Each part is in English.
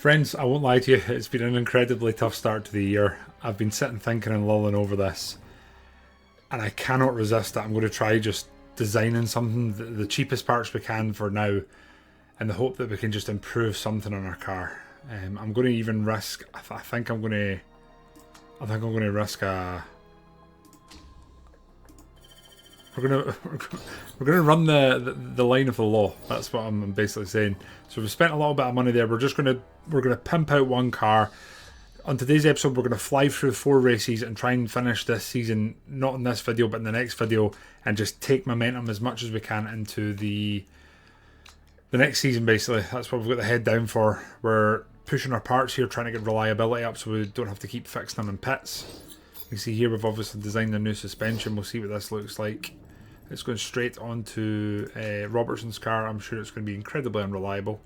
Friends, I won't lie to you, it's been an incredibly tough start to the year. I've been sitting thinking and lulling over this, and I cannot resist it. I'm going to try just designing something, the cheapest parts we can for now, in the hope that we can just improve something on our car. I'm going to even risk, I think I'm going to risk a... We're gonna run the line of the law. That's what I'm basically saying. So we've spent a little bit of money there. We're gonna pimp out one car. On today's episode, we're gonna fly through 4 races and try and finish this season, not in this video, but in the next video, and just take momentum as much as we can into the next season. Basically, that's what we've got the head down for. We're pushing our parts here, trying to get reliability up, so we don't have to keep fixing them in pits. You can see here we've obviously designed a new suspension. We'll see what this looks like. It's going straight onto Robertson's car. I'm sure it's going to be incredibly unreliable.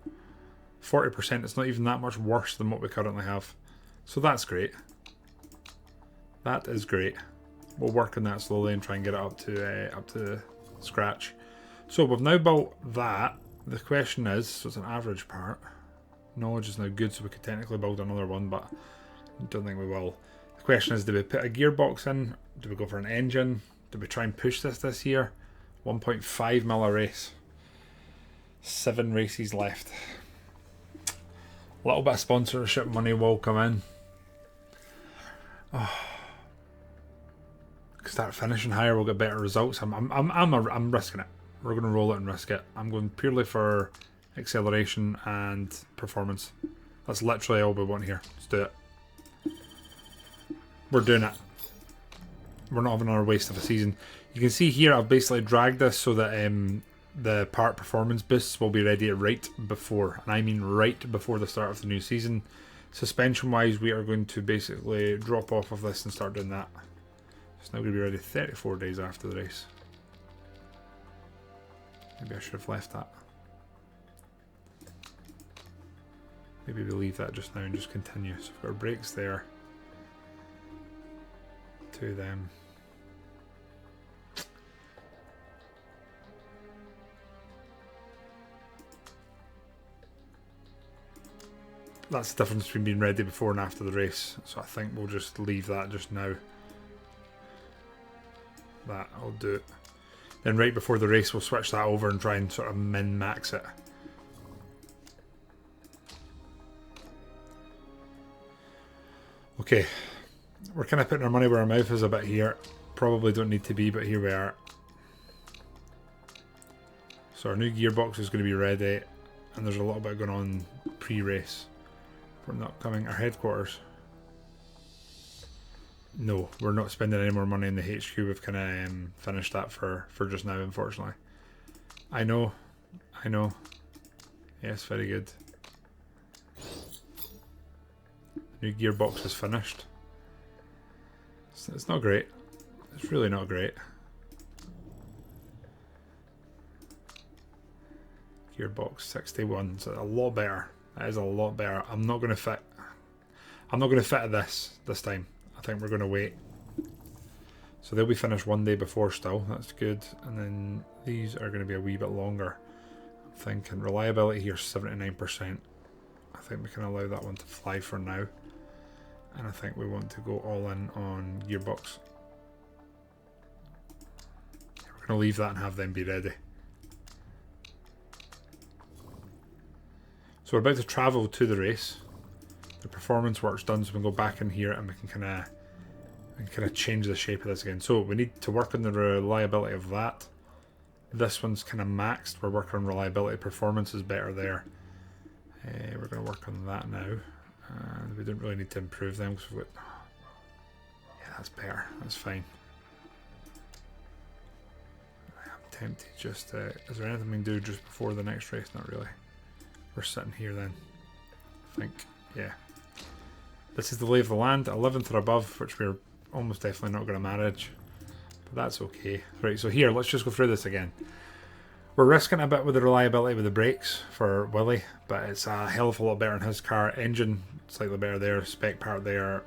40%, it's not even that much worse than what we currently have. So that's great. That is great. We'll work on that slowly and try and get it up to scratch. So we've now built that. The question is, so it's an average part. Knowledge is now good, so we could technically build another one, but I don't think we will. The question is, do we put a gearbox in? Do we go for an engine? Do we try and push this year? 1.5 mil a race. 7 races left. A little bit of sponsorship money will come in. Oh. Start finishing higher, we'll get better results. I'm risking it. We're going to roll it and risk it. I'm going purely for acceleration and performance. That's literally all we want here. Let's do it. We're doing it. We're not having another waste of a season. You can see here I've basically dragged this so that the part performance boosts will be ready right before, and I mean right before the start of the new season. Suspension wise, we are going to basically drop off of this and start doing that. It's now going to be ready 34 days after the race. Maybe I should have left that. Maybe we leave that just now and just continue. So we've got our brakes there. 2 of them. That's the difference between being ready before and after the race. So I think we'll just leave that just now. That, I'll do it. Then right before the race we'll switch that over and try and sort of min-max it. Okay. We're kind of putting our money where our mouth is a bit here. Probably don't need to be, but here we are. So our new gearbox is going to be ready, and there's a little bit going on pre-race. We're not coming. Our headquarters. No, we're not spending any more money in the HQ. We've kind of finished that for just now, unfortunately. I know. Yes, very good. The new gearbox is finished. It's not great. It's really not great. Gearbox 61. It's a lot better. That is a lot better. I'm not going to fit at this time. I think we're going to wait. So they'll be finished 1 day before still. That's good. And then these are going to be a wee bit longer. I'm thinking reliability here is 79%. I think we can allow that one to fly for now. And I think we want to go all in on gearbox. We're going to leave that and have them be ready. So we're about to travel to the race. The performance work's done, so we can go back in here and we can kind of change the shape of this again. So we need to work on the reliability of that. This one's kind of maxed. We're working on reliability. Performance is better there. We're going to work on that now. And we don't really need to improve them because we've got... Yeah, that's better. That's fine. I'm tempted just... is there anything we can do just before the next race? Not really. We're sitting here then. I think. Yeah. This is the lay of the land. 11th or above, which we're almost definitely not going to manage. But that's okay. Right, so here, let's just go through this again. We're risking a bit with the reliability with the brakes for Willie, but it's a hell of a lot better in his car. Engine, slightly better there. Spec part there.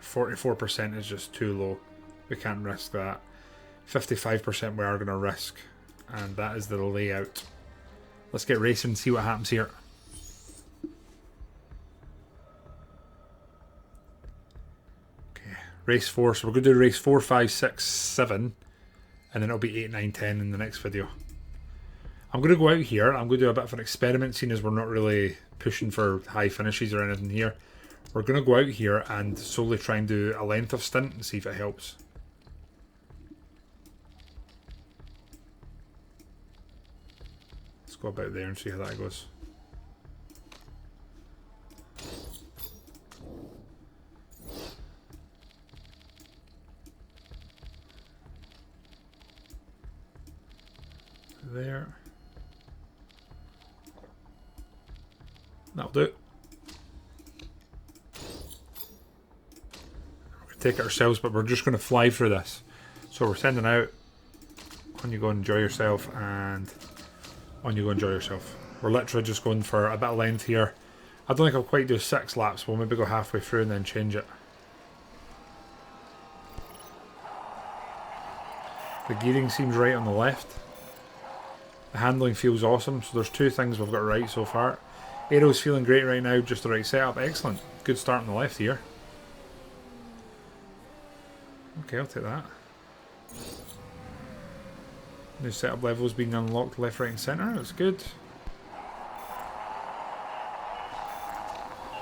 44% is just too low. We can't risk that. 55% we are going to risk. And that is the layout. Let's get racing and see what happens here. Race 4. So we're going to do race 4, 5, 6, 7. And then it'll be 8, 9, 10 in the next video. I'm going to go out here. I'm going to do a bit of an experiment, seeing as we're not really pushing for high finishes or anything here. We're going to go out here and solely try and do a length of stint and see if it helps. Let's go about there and see how that goes. There. That'll do it. We're going to take it ourselves, but we're just going to fly through this. So we're sending out, on you go and enjoy yourself, and on you go enjoy yourself. We're literally just going for a bit of length here. I don't think I'll quite do 6 laps. We'll maybe go halfway through and then change it. The gearing seems right on the left. The handling feels awesome, so there's 2 things we've got right so far. Aero's feeling great right now, just the right setup. Excellent. Good start on the left here. Okay, I'll take that. New setup levels being unlocked left, right and centre. That's good.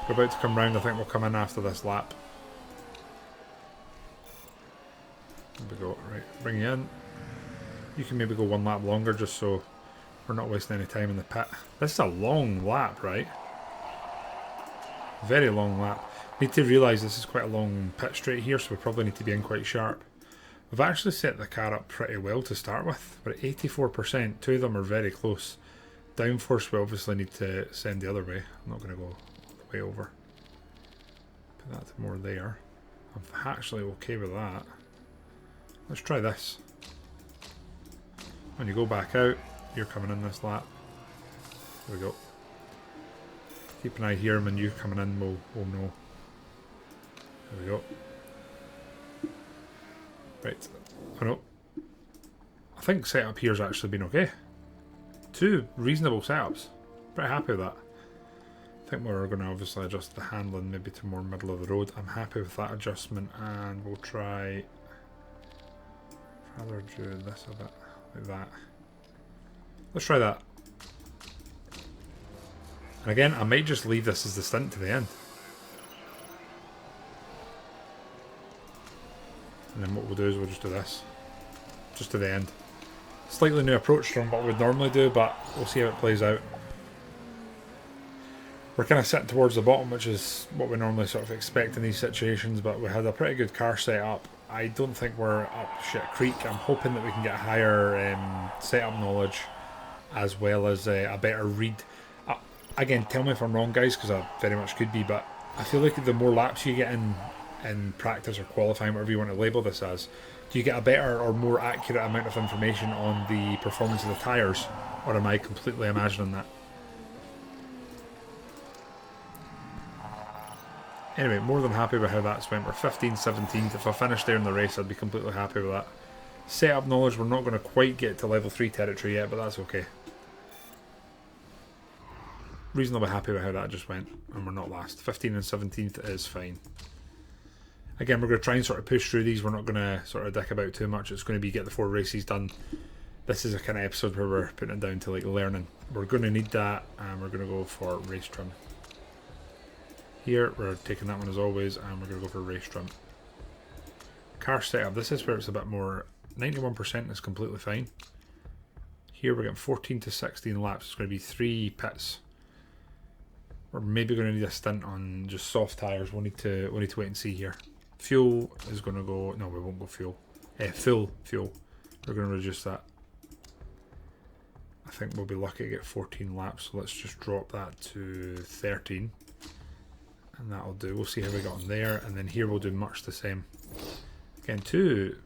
We're about to come round. I think we'll come in after this lap. There we go. Right, bring you in. You can maybe go 1 lap longer just so we're not wasting any time in the pit. This is a long lap, right? Very long lap. Need to realise this is quite a long pit straight here, so we probably need to be in quite sharp. We've actually set the car up pretty well to start with. We're at 84%. 2 of them are very close. Downforce we obviously need to send the other way. I'm not going to go all the way over. Put that to more there. I'm actually okay with that. Let's try this. When you go back out, you're coming in this lap. There we go. Keep an eye here, when you're coming in, we'll know. There we go. Right. Oh no. I think setup here's actually been okay. 2 reasonable setups. Pretty happy with that. I think we're going to obviously adjust the handling maybe to more middle of the road. I'm happy with that adjustment, and we'll try... rather do this a bit like that. Let's try that. And again, I might just leave this as the stint to the end. And then what we'll do is we'll just do this. Just to the end. Slightly new approach from what we'd normally do, but we'll see how it plays out. We're kind of sitting towards the bottom, which is what we normally sort of expect in these situations, but we had a pretty good car set up. I don't think we're up shit creek. I'm hoping that we can get higher setup knowledge, as well as a better read. Again, tell me if I'm wrong, guys, because I very much could be, but I feel like the more laps you get in practice or qualifying, whatever you want to label this as, do you get a better or more accurate amount of information on the performance of the tyres? Or am I completely imagining that? Anyway, more than happy with how that's went. We're 15th, 17th. If I finished there in the race, I'd be completely happy with that. Setup knowledge, we're not going to quite get to level 3 territory yet, but that's okay. Reasonably happy with how that just went, and we're not last. 15th and 17th is fine. Again, we're going to try and sort of push through these. We're not going to sort of dick about too much. It's going to be get the 4 races done. This is a kind of episode where we're putting it down to like learning. We're going to need that, and we're going to go for race trim. Here, we're taking that one as always, and we're going to go for race trim. Car setup, this is where it's a bit more. 91% is completely fine. Here we're getting 14 to 16 laps. It's going to be 3 pits. We're maybe going to need a stint on just soft tyres. We'll need to wait and see here. Fuel is going to go. No, we won't go fuel. Full fuel. We're going to reduce that. I think we'll be lucky to get 14 laps. So let's just drop that to 13. And that'll do. We'll see how we got on there. And then here we'll do much the same. Again, two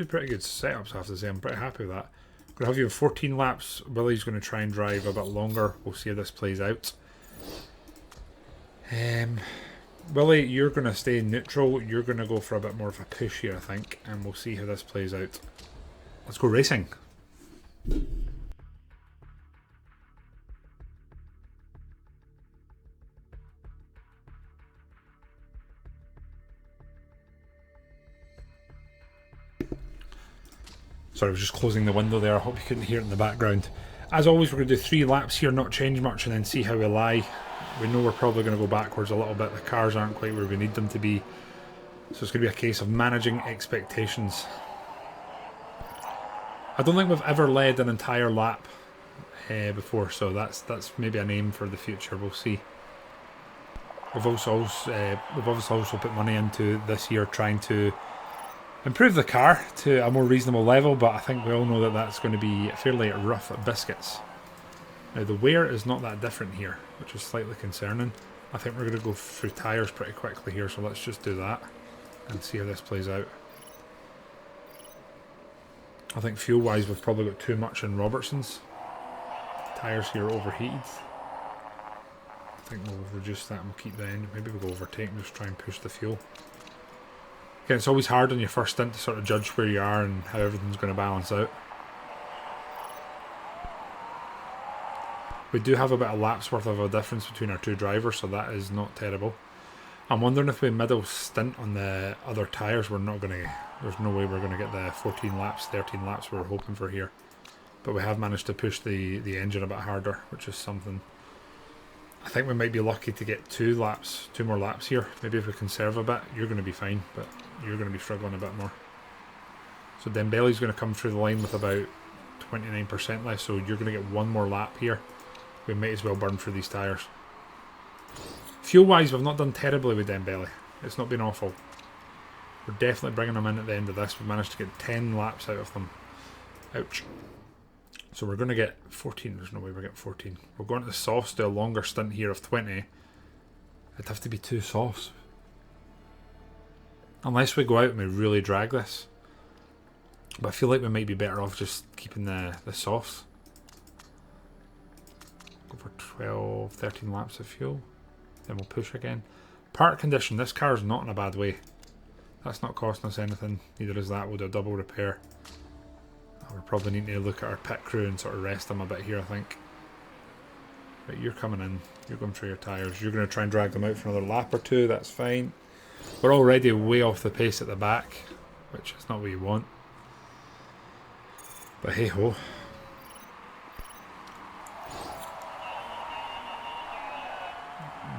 pretty good setups, I have to say. I'm pretty happy with that. We're going to have you 14 laps. Willie's going to try and drive a bit longer. We'll see how this plays out. Willie, you're going to stay neutral. You're going to go for a bit more of a push here, I think. And we'll see how this plays out. Let's go racing. Sorry, I was just closing the window there. I hope you couldn't hear it in the background. As always, we're going to do 3 laps here, not change much, and then see how we lie. We know we're probably going to go backwards a little bit. The cars aren't quite where we need them to be. So it's going to be a case of managing expectations. I don't think we've ever led an entire lap before, so that's maybe an aim for the future. We'll see. We've obviously also put money into this year trying to improve the car to a more reasonable level, but I think we all know that that's going to be fairly rough at biscuits. Now the wear is not that different here, which is slightly concerning. I think we're going to go through tyres pretty quickly here, so let's just do that and see how this plays out. I think fuel wise we've probably got too much in Robertson's. Tyres here are overheated. I think we'll reduce that and we'll keep the engine. Maybe we'll go overtake and just try and push the fuel. Again, it's always hard on your first stint to sort of judge where you are and how everything's going to balance out. We do have about a lap's worth of a difference between our 2 drivers, so that is not terrible. I'm wondering if we middle stint on the other tyres, we're not going to... There's no way we're going to get the 14 laps, 13 laps we're hoping for here. But we have managed to push the engine a bit harder, which is something. I think we might be lucky to get 2 more laps here. Maybe if we conserve a bit, you're going to be fine, but you're going to be struggling a bit more. So Dembele's going to come through the line with about 29% left, so you're going to get 1 more lap here. We might as well burn through these tyres. Fuel-wise, we've not done terribly with Dembele. It's not been awful. We're definitely bringing them in at the end of this. We've managed to get 10 laps out of them. Ouch. So we're going to get 14. There's no way we're getting 14. We're going to the softs, do a longer stint here of 20. It'd have to be 2 softs. Unless we go out and we really drag this. But I feel like we might be better off just keeping the softs. Go for 12, 13 laps of fuel. Then we'll push again. Part condition. This car is not in a bad way. That's not costing us anything. Neither is that. We'll do a double repair. We're probably needing to look at our pit crew and sort of rest them a bit here, I think. Right, you're coming in. You're going through your tyres. You're going to try and drag them out for another lap or 2. That's fine. We're already way off the pace at the back, which is not what you want. But hey ho.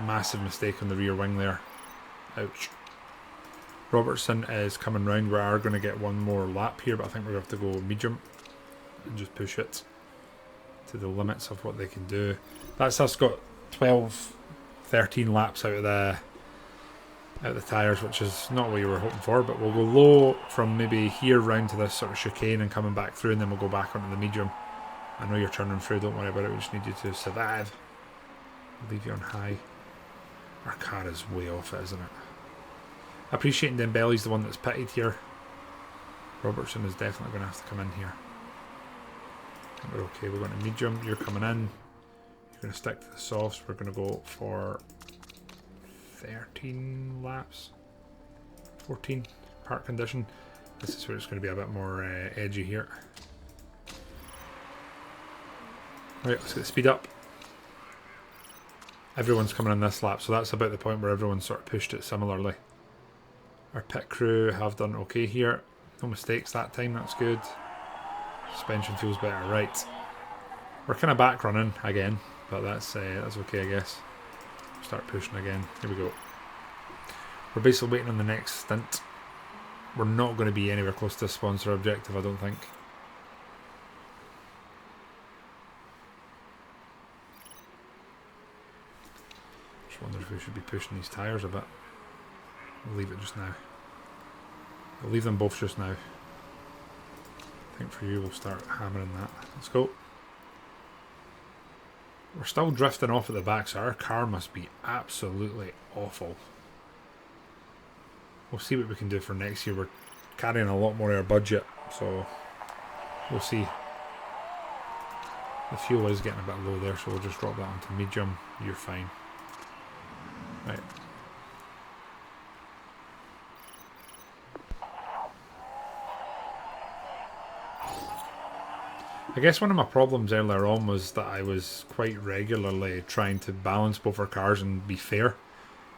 Massive mistake on the rear wing there. Ouch. Robertson is coming round. We are going to get 1 more lap here, but I think we're going to have to go medium and just push it to the limits of what they can do. That's us got 12, 13 laps out of the tyres, which is not what you were hoping for, but we'll go low from maybe here round to this sort of chicane and coming back through, and then we'll go back onto the medium. I know you're turning through, don't worry about it, we just need you to survive. I'll leave you on high. Our car is way off it, isn't it? Appreciating Dembele's the one that's pitted here. Robertson is definitely going to have to come in here. We're okay, we're going to medium, you're coming in. You're going to stick to the softs, we're going to go for 13 laps. 14, part condition. This is where it's going to be a bit more edgy here. Right, let's get the speed up. Everyone's coming in this lap, so that's about the point where everyone's sort of pushed it similarly. Our pit crew have done okay here. No mistakes that time, that's good. Suspension feels better, right. We're kind of back running again, but that's okay, I guess. Start pushing again. Here we go. We're basically waiting on the next stint. We're not going to be anywhere close to a sponsor objective, I don't think. Just wonder if we should be pushing these tyres a bit. We'll leave it just now. We'll leave them both just now. I think for you we'll start hammering that. Let's go. We're still drifting off at the back, so our car must be absolutely awful. We'll see what we can do for next year. We're carrying a lot more of our budget, so we'll see. The fuel is getting a bit low there, so we'll just drop that onto medium. You're fine. Right. I guess one of my problems earlier on was that I was quite regularly trying to balance both our cars and be fair.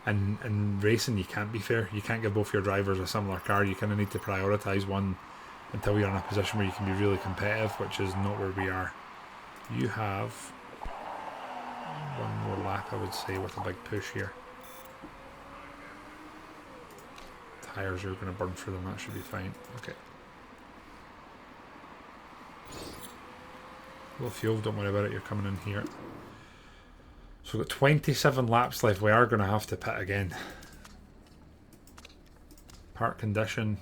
And in racing you can't be fair. You can't give both your drivers a similar car. You kind of need to prioritise one until you're in a position where you can be really competitive, which is not where we are. You have one more lap, I would say, with a big push here. Tyres are going to burn through them, that should be fine. Okay. Low fuel, don't worry about it, you're coming in here. So we've got 27 laps left, we are going to have to pit again. Park condition.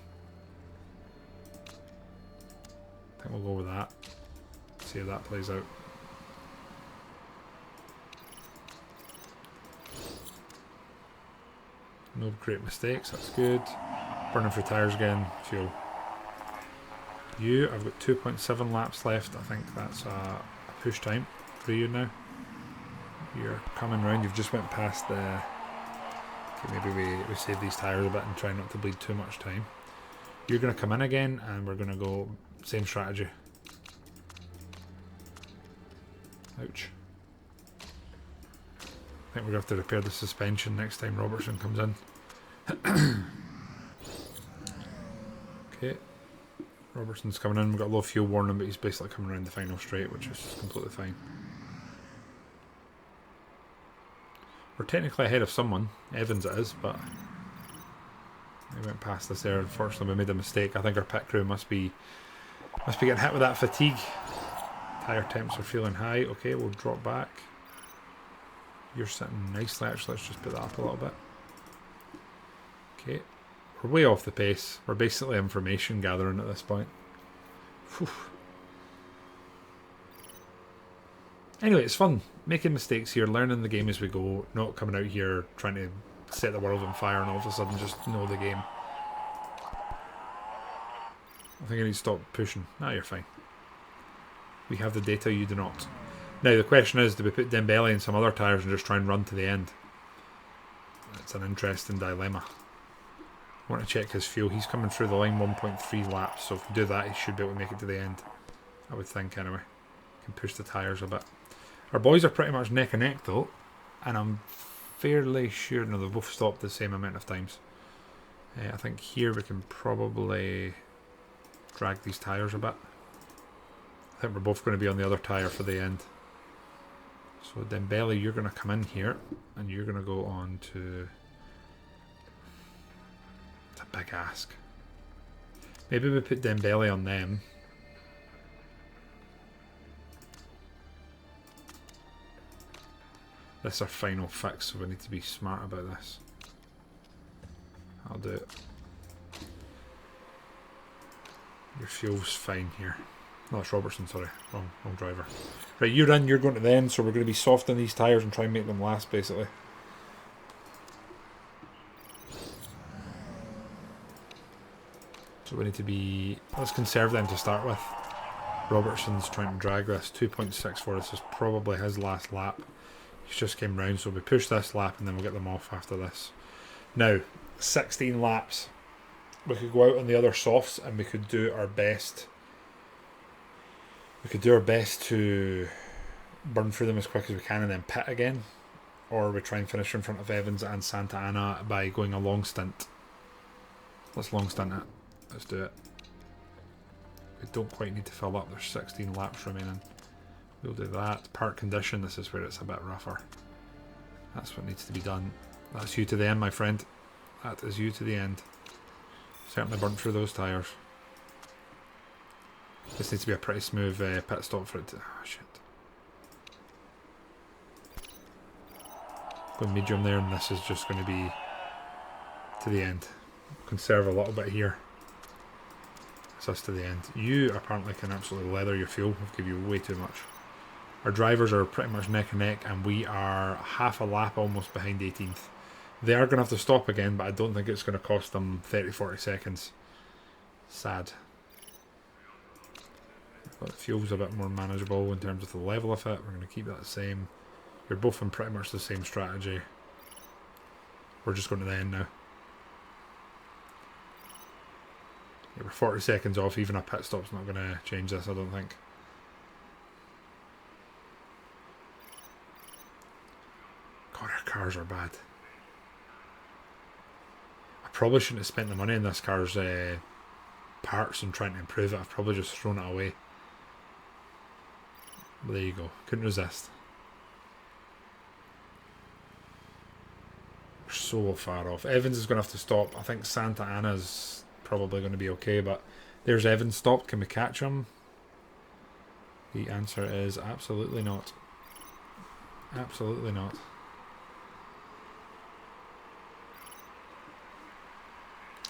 I think we'll go with that. See how that plays out. No great mistakes, that's good. Burning for tyres again, fuel. I've got 2.7 laps left. I think that's a push time for you now. You're coming round, you've just went past the... Okay, maybe we save these tyres a bit and try not to bleed too much time. You're going to come in again and we're going to go same strategy. Ouch. I think we're going to have to repair the suspension next time Robertson comes in. Okay. Robertson's coming in, we've got a low fuel warning, but he's basically coming around the final straight, which is completely fine. We're technically ahead of someone, Evans it is, but we went past us there. Unfortunately, we made a mistake. I think our pit crew must be getting hit with that fatigue. Tyre temps are feeling high. Okay, we'll drop back. You're sitting nicely, actually. Let's just put that up a little bit. Okay, we're way off the pace. We're basically information gathering at this point. Whew. Anyway, it's fun. Making mistakes here, learning the game as we go, not coming out here trying to set the world on fire and all of a sudden just know the game. I think I need to stop pushing. No, you're fine. We have the data, you do not. Now the question is, do we put Dembele in some other tyres and just try and run to the end? It's an interesting dilemma. I want to check his fuel. He's coming through the line 1.3 laps, so if we do that he should be able to make it to the end. I would think anyway. Can push the tyres a bit. Our boys are pretty much neck and neck though, and I'm fairly sure, no, they've both stopped the same amount of times. I think here we can probably drag these tyres a bit. I think we're both going to be on the other tyre for the end. So Dembele, you're going to come in here, and you're going to go on to... It's a big ask. Maybe we put Dembele on them. This is our final fix, so we need to be smart about this. I'll do it. Your fuel's fine here. No, it's Robertson, sorry. Wrong driver. Right, you're in, you're going to the end, so we're going to be soft on these tyres and try and make them last, basically. So we need to be... Let's conserve them to start with. Robertson's trying to drag this. 2.64, this is probably his last lap. He's just came round, so we push this lap and then we'll get them off after this. Now, 16 laps. We could go out on the other softs and we could do our best. We could do our best to burn through them as quick as we can and then pit again. Or we try and finish in front of Evans and Santa Ana by going a long stint. Let's long stint it. Let's do it. We don't quite need to fill up. There's 16 laps remaining. We'll do that. Park condition, this is where it's a bit rougher. That's what needs to be done. That's you to the end, my friend. That is you to the end. Certainly burnt through those tyres. This needs to be a pretty smooth pit stop for it to... Oh, shit. Go medium there, and this is just going to be to the end. Conserve a little bit here. It's us to the end. You apparently can absolutely leather your fuel. I've given you way too much. Our drivers are pretty much neck and neck, and we are half a lap almost behind 18th. They are going to have to stop again, but I don't think it's going to cost them 30-40 seconds. Sad. But the fuel's a bit more manageable in terms of the level of it. We're going to keep that the same. You're both in pretty much the same strategy. We're just going to the end now. Yeah, we're 40 seconds off. Even a pit stop's not going to change this, I don't think. God, our cars are bad. I probably shouldn't have spent the money on this car's parts and trying to improve it, I've probably just thrown it away. But there you go. Couldn't resist. We're so far off. Evans is going to have to stop. I think Santa Ana's probably going to be okay, but there's Evans stopped. Can we catch him? The answer is absolutely not. Absolutely not.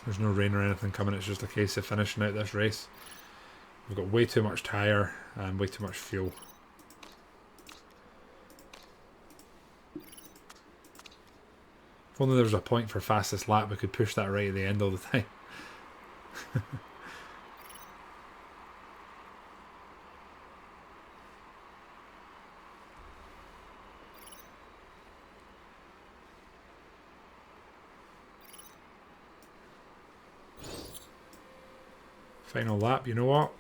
There's no rain or anything coming. It's just a case of finishing out this race. We've got way too much tyre and way too much fuel. If only there was a point for fastest lap, we could push that right at the end all the time. Final lap, you know what?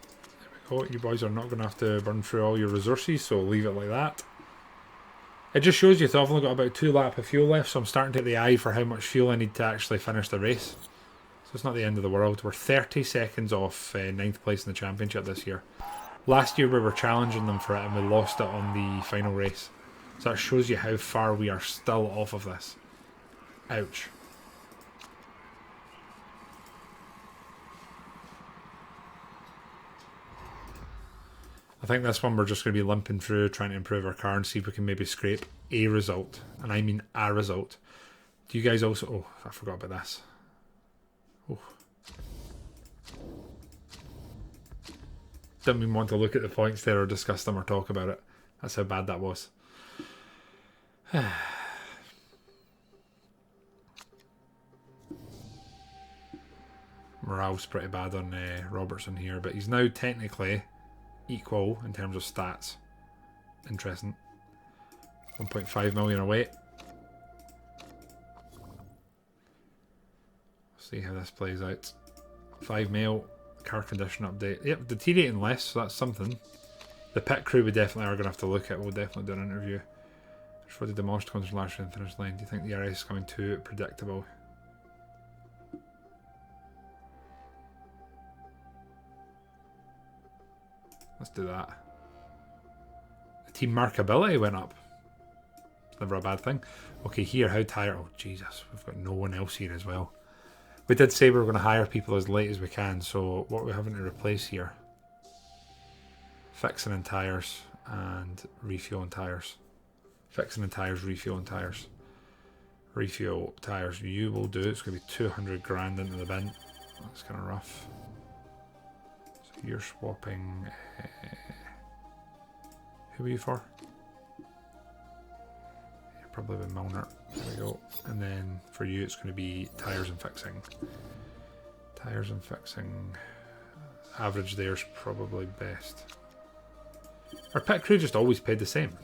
There we go. You boys are not going to have to burn through all your resources, so leave it like that. It just shows you that I've only got about 2 laps of fuel left, so I'm starting to get the eye for how much fuel I need to actually finish the race. So it's not the end of the world. We're 30 seconds off 9th place in the championship this year. Last year we were challenging them for it and we lost it on the final race. So that shows you how far we are still off of this. Ouch. I think this one we're just going to be limping through, trying to improve our car and see if we can maybe scrape a result. And I mean a result. Do you guys also... Oh, I forgot about this. Oh. Didn't even want to look at the points there or discuss them or talk about it. That's how bad that was. Morale's pretty bad on Robertson here, but he's now technically equal in terms of stats. Interesting. 1.5 million away. See how this plays out. 5 mil, car condition update. Yep, deteriorating less, so that's something. The pit crew we definitely are going to have to look at. We'll definitely do an interview. For the demolished cones last year in the finish line. Do you think the RS is coming too predictable? Let's do that. The team markability went up. It's never a bad thing. Okay, here, how tired? Oh, Jesus. We've got no one else here as well. We did say we were going to hire people as late as we can, so what are we having to replace here? Fixing in tyres and refueling tyres. Fixing in tyres, refueling tyres. Refuel tyres. You will do. It's going to be 200 grand into the bin. That's kind of rough. So you're swapping... who are you for? Yeah, probably with Milner. There we go. And then for you it's going to be tyres and fixing. Tyres and fixing. Average there's probably best. Our pit crew just always paid the same.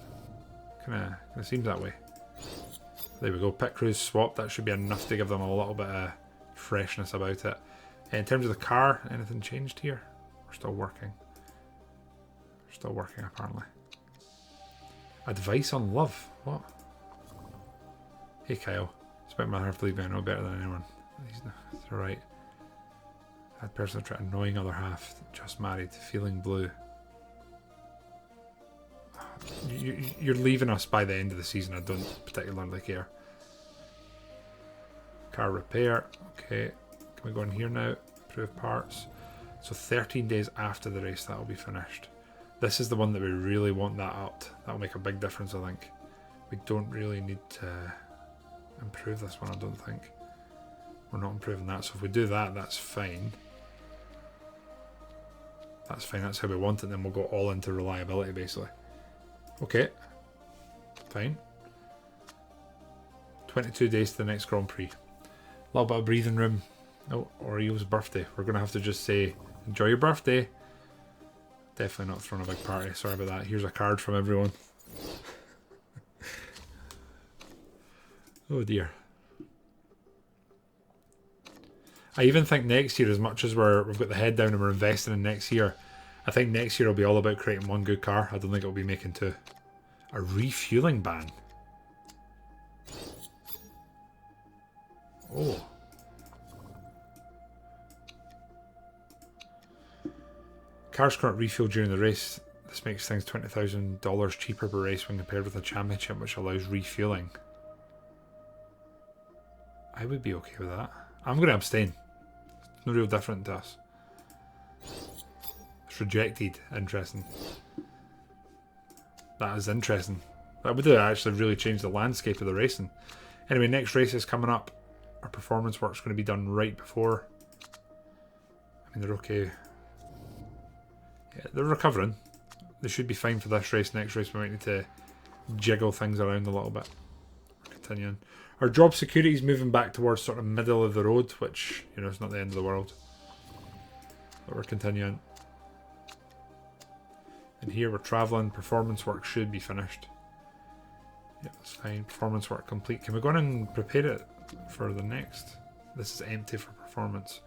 Kind of seems that way. There we go. Pit crews swapped. That should be enough to give them a little bit of freshness about it. In terms of the car, anything changed here? We're still working. We're still working apparently. Advice on love. What? Hey Kyle. Despite my heart believing I know better than anyone. He's alright. That person tried annoying other half. Just married. Feeling blue. You're leaving us by the end of the season. I don't particularly care. Car repair. Okay. Can we go in here now? Improve parts. So 13 days after the race that will be finished. This is the one that we really want that up. That will make a big difference, I think. We don't really need to improve this one, I don't think. We're not improving that. So if we do that, that's fine. That's fine. That's how we want it. Then we'll go all into reliability, basically. Okay, fine. 22 days to the next Grand Prix. A little bit of breathing room. Oh, Orio's birthday. We're going to have to just say, enjoy your birthday. Definitely not throwing a big party. Sorry about that. Here's a card from everyone. Oh dear. I even think next year, as much as we've got the head down and we're investing in next year, I think next year will be all about creating one good car. I don't think it'll be making two. A refueling ban. Oh. cars can't refuel during the race. This makes things $20,000 cheaper per race when compared with a championship, which allows refueling. I would be okay with that. I'm going to abstain. It's no real different to us. It's rejected. Interesting. That is interesting. That would have actually really changed the landscape of the racing. Anyway, next race is coming up. Our performance work's going to be done right before. I mean, they're okay. Yeah, they're recovering. They should be fine for this race. Next race we might need to jiggle things around a little bit. Continuing. Our job security is moving back towards sort of middle of the road, which, you know, it's not the end of the world. But we're continuing. And here we're travelling. Performance work should be finished. Yeah, that's fine. Performance work complete. Can we go on and prepare it for the next? This is empty for performance.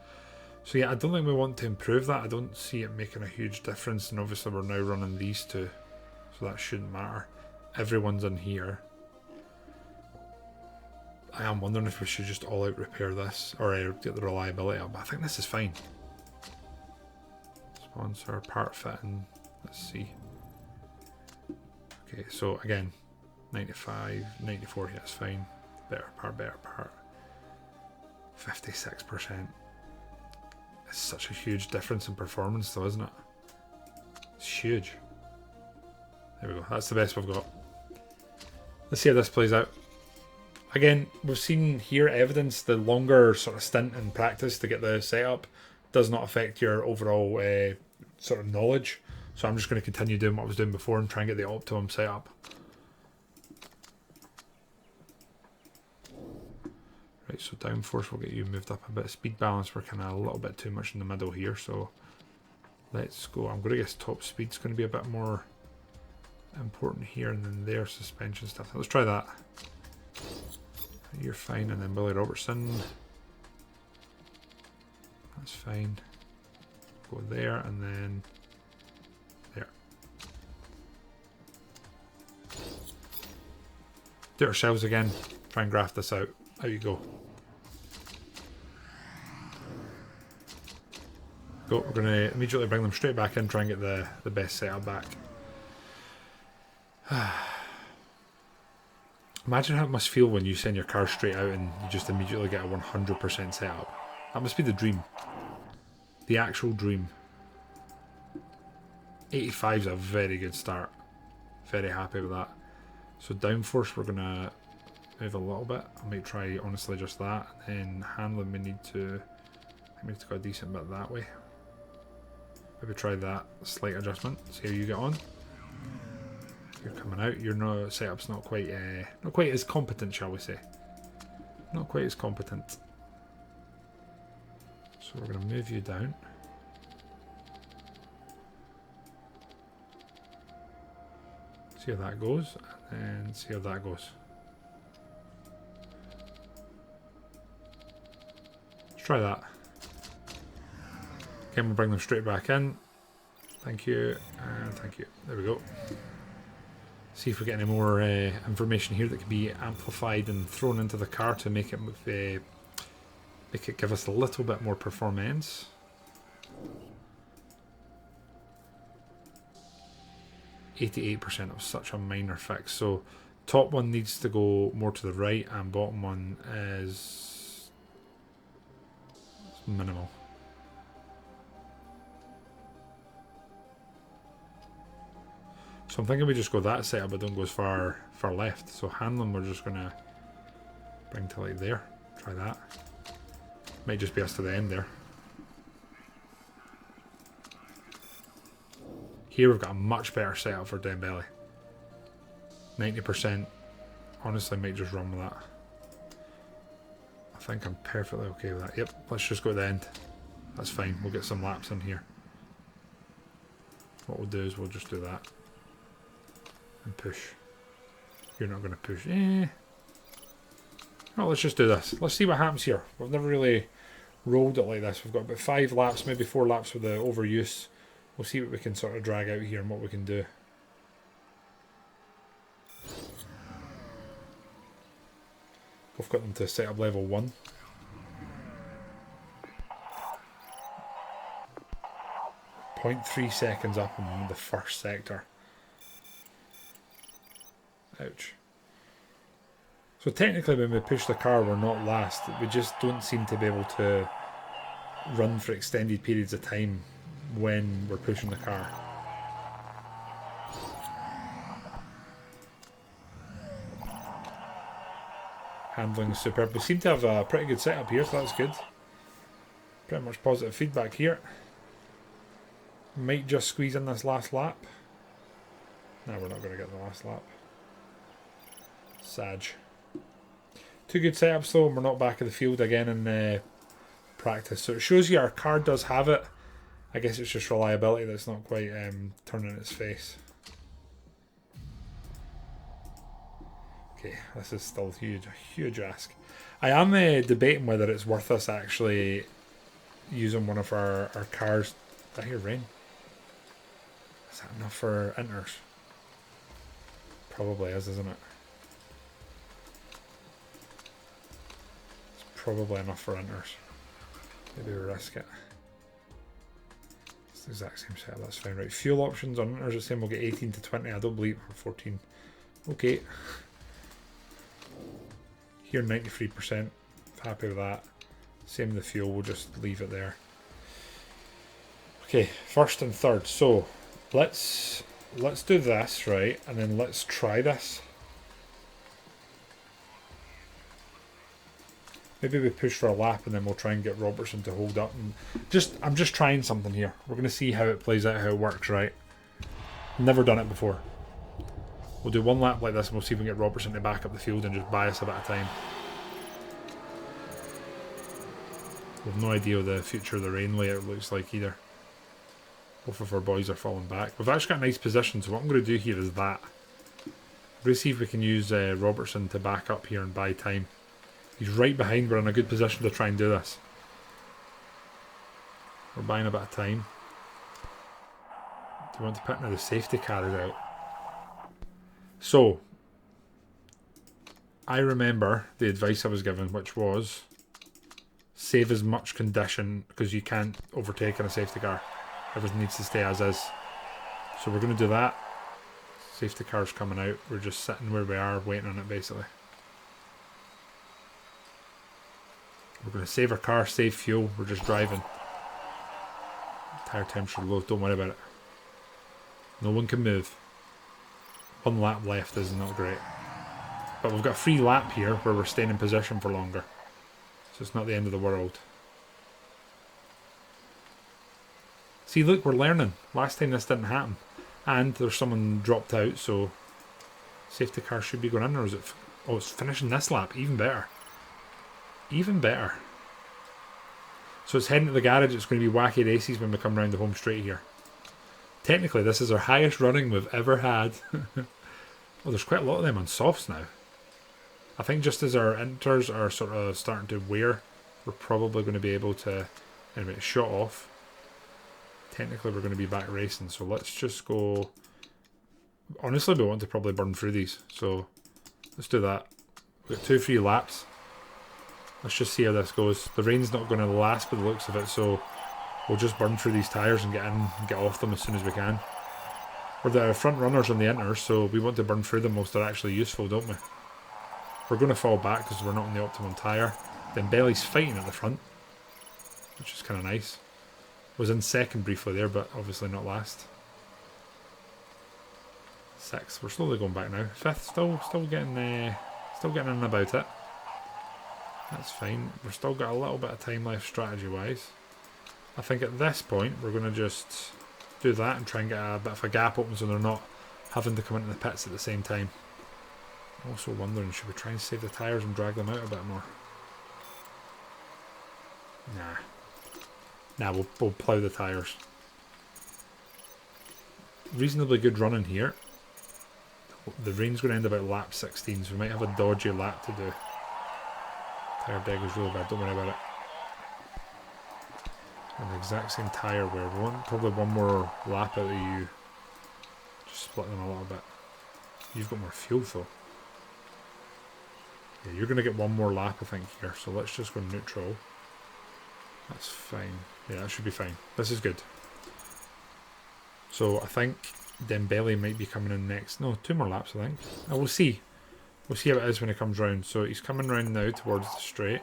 So yeah, I don't think we want to improve that. I don't see it making a huge difference. And obviously we're now running these two. So that shouldn't matter. Everyone's in here. I am wondering if we should just all out repair this. Or get the reliability up. But I think this is fine. Sponsor, part fitting. Let's see. Okay, so again. 95, 94, yeah, it's fine. Better part. 56%. It's such a huge difference in performance though, isn't it? It's huge. There we go, that's the best we've got. Let's see how this plays out. Again, we've seen here evidence the longer sort of stint in practice to get the setup does not affect your overall sort of knowledge. So I'm just going to continue doing what I was doing before and try and get the optimum setup. Right, so downforce will get you moved up a bit. Speed balance, we're kind of a little bit too much in the middle here, so let's go. I'm going to guess top speed's going to be a bit more important here, and then their suspension stuff. Let's try that. You're fine, and then Billy Robertson. That's fine. Go there, and then there. Do it ourselves again. Try and graph this out. Out you go. Go. We're going to immediately bring them straight back in, try and get the best setup back. Imagine how it must feel when you send your car straight out and you just immediately get a 100% setup. That must be the dream. The actual dream. 85 is a very good start. Very happy with that. So downforce we're going to move a little bit. I might try honestly just that. And then handling we need to go a decent bit that way. Maybe try that slight adjustment. See how you get on. You're coming out. Your setup's not quite as competent, shall we say? Not quite as competent. So we're going to move you down. See how that goes, and then see how that goes. Let's try that. Again, we'll bring them straight back in. Thank you, and thank you. There we go. See if we get any more information here that can be amplified and thrown into the car to make it give us a little bit more performance. %. Of such a minor fix. So top one needs to go more to the right, and bottom one is minimal. So I'm thinking we just go that setup, but don't go as far left. So handling we're just gonna bring to like there. Try that. Might just be us to the end there. Here we've got a much better setup for Dembele. 90%. Honestly, might just run with that. I think I'm perfectly okay with that. Yep, let's just go to the end. That's fine. We'll get some laps in here. What we'll do is we'll just do that. And push. You're not going to push. Well, let's just do this. Let's see what happens here. We've never really rolled it like this. We've got about 5 laps, maybe 4 laps with the overuse. We'll see what we can sort of drag out here and what we can do. We've got them to set up level 1. 0.3 seconds up in the first sector. Ouch. So technically when we push the car we're not last. We just don't seem to be able to run for extended periods of time when we're pushing the car. Handling is superb. We seem to have a pretty good setup here, so that's good. Pretty much positive feedback here. Might just squeeze in this last lap. No, we're not going to get the last lap. Sag. Two good setups though, and we're not back in the field again in practice. So it shows you our car does have it. I guess it's just reliability that's not quite turning its face. Okay, this is still huge, a huge ask. I am debating whether it's worth us actually using one of our cars. Did I hear rain? Is that enough for inters? Probably is, isn't it? It's probably enough for inters. Maybe we risk it. It's the exact same setup, that's fine. Right, fuel options on inters the same, we'll get 18 to 20, I don't believe, or 14. Okay. Here 93%, happy with that. Same with the fuel, we'll just leave it there. Okay, first and third. So let's do this, right, and then let's try this. Maybe we push for a lap and then we'll try and get Robertson to hold up. And I'm just trying something here. We're going to see how it plays out, how it works, right? Never done it before. We'll do one lap like this and we'll see if we can get Robertson to back up the field and just buy us a bit of time. We have no idea what the future of the rain layout looks like either. Both of our boys are falling back. We've actually got a nice position, so what I'm going to do here is that. We're going to see if we can use Robertson to back up here and buy time. He's right behind, we're in a good position to try and do this. We're buying a bit of time. Do you want to put now the safety car is out? So, I remember the advice I was given, which was save as much condition because you can't overtake in a safety car. Everything needs to stay as is. So we're going to do that. Safety car's coming out. We're just sitting where we are, waiting on it basically. We're going to save our car, save fuel. We're just driving. Tire temperature low. Don't worry about it. No one can move. One lap left is not great. But we've got a free lap here where we're staying in position for longer. So it's not the end of the world. See, look, we're learning. Last time this didn't happen. And there's someone dropped out, so safety car should be going in. Or is it? Oh, it's finishing this lap. Even better. Even better. So it's heading to the garage. It's going to be wacky races when we come round the home straight here. Technically, this is our highest running we've ever had. Well, there's quite a lot of them on softs now. I think just as our inters are sort of starting to wear, we're probably going to be able to... Anyway, it's shut off. Technically, we're going to be back racing, so let's just go... Honestly, we want to probably burn through these, so let's do that. We've got 2 free laps. Let's just see how this goes. The rain's not going to last by the looks of it, so we'll just burn through these tyres and get in and get off them as soon as we can. We're the front runners on the inters, so we want to burn through them whilst they're actually useful, don't we? We're going to fall back because we're not on the optimum tyre. Then Belly's fighting at the front, which is kind of nice. Was in second briefly there, but obviously not last. 6th. We're slowly going back now. 5th. Still getting in and about it. That's fine. We've still got a little bit of time left strategy wise. I think at this point we're going to just do that and try and get a bit of a gap open so they're not having to come into the pits at the same time. I'm also wondering, should we try and save the tyres and drag them out a bit more? Nah, we'll plough the tyres. Reasonably good running here. The rain's going to end about lap 16, so we might have a dodgy lap to do. Tyre deg is really bad, don't worry about it. And the exact same tyre wear. We want probably one more lap out of you. Just split them a little bit. You've got more fuel though. Yeah, you're going to get one more lap I think here, so let's just go neutral. That's fine. Yeah, that should be fine. This is good. So I think Dembele might be coming in next. No, 2 more laps, I think. Oh, we'll see. We'll see how it is when he comes round. So he's coming round now towards the straight.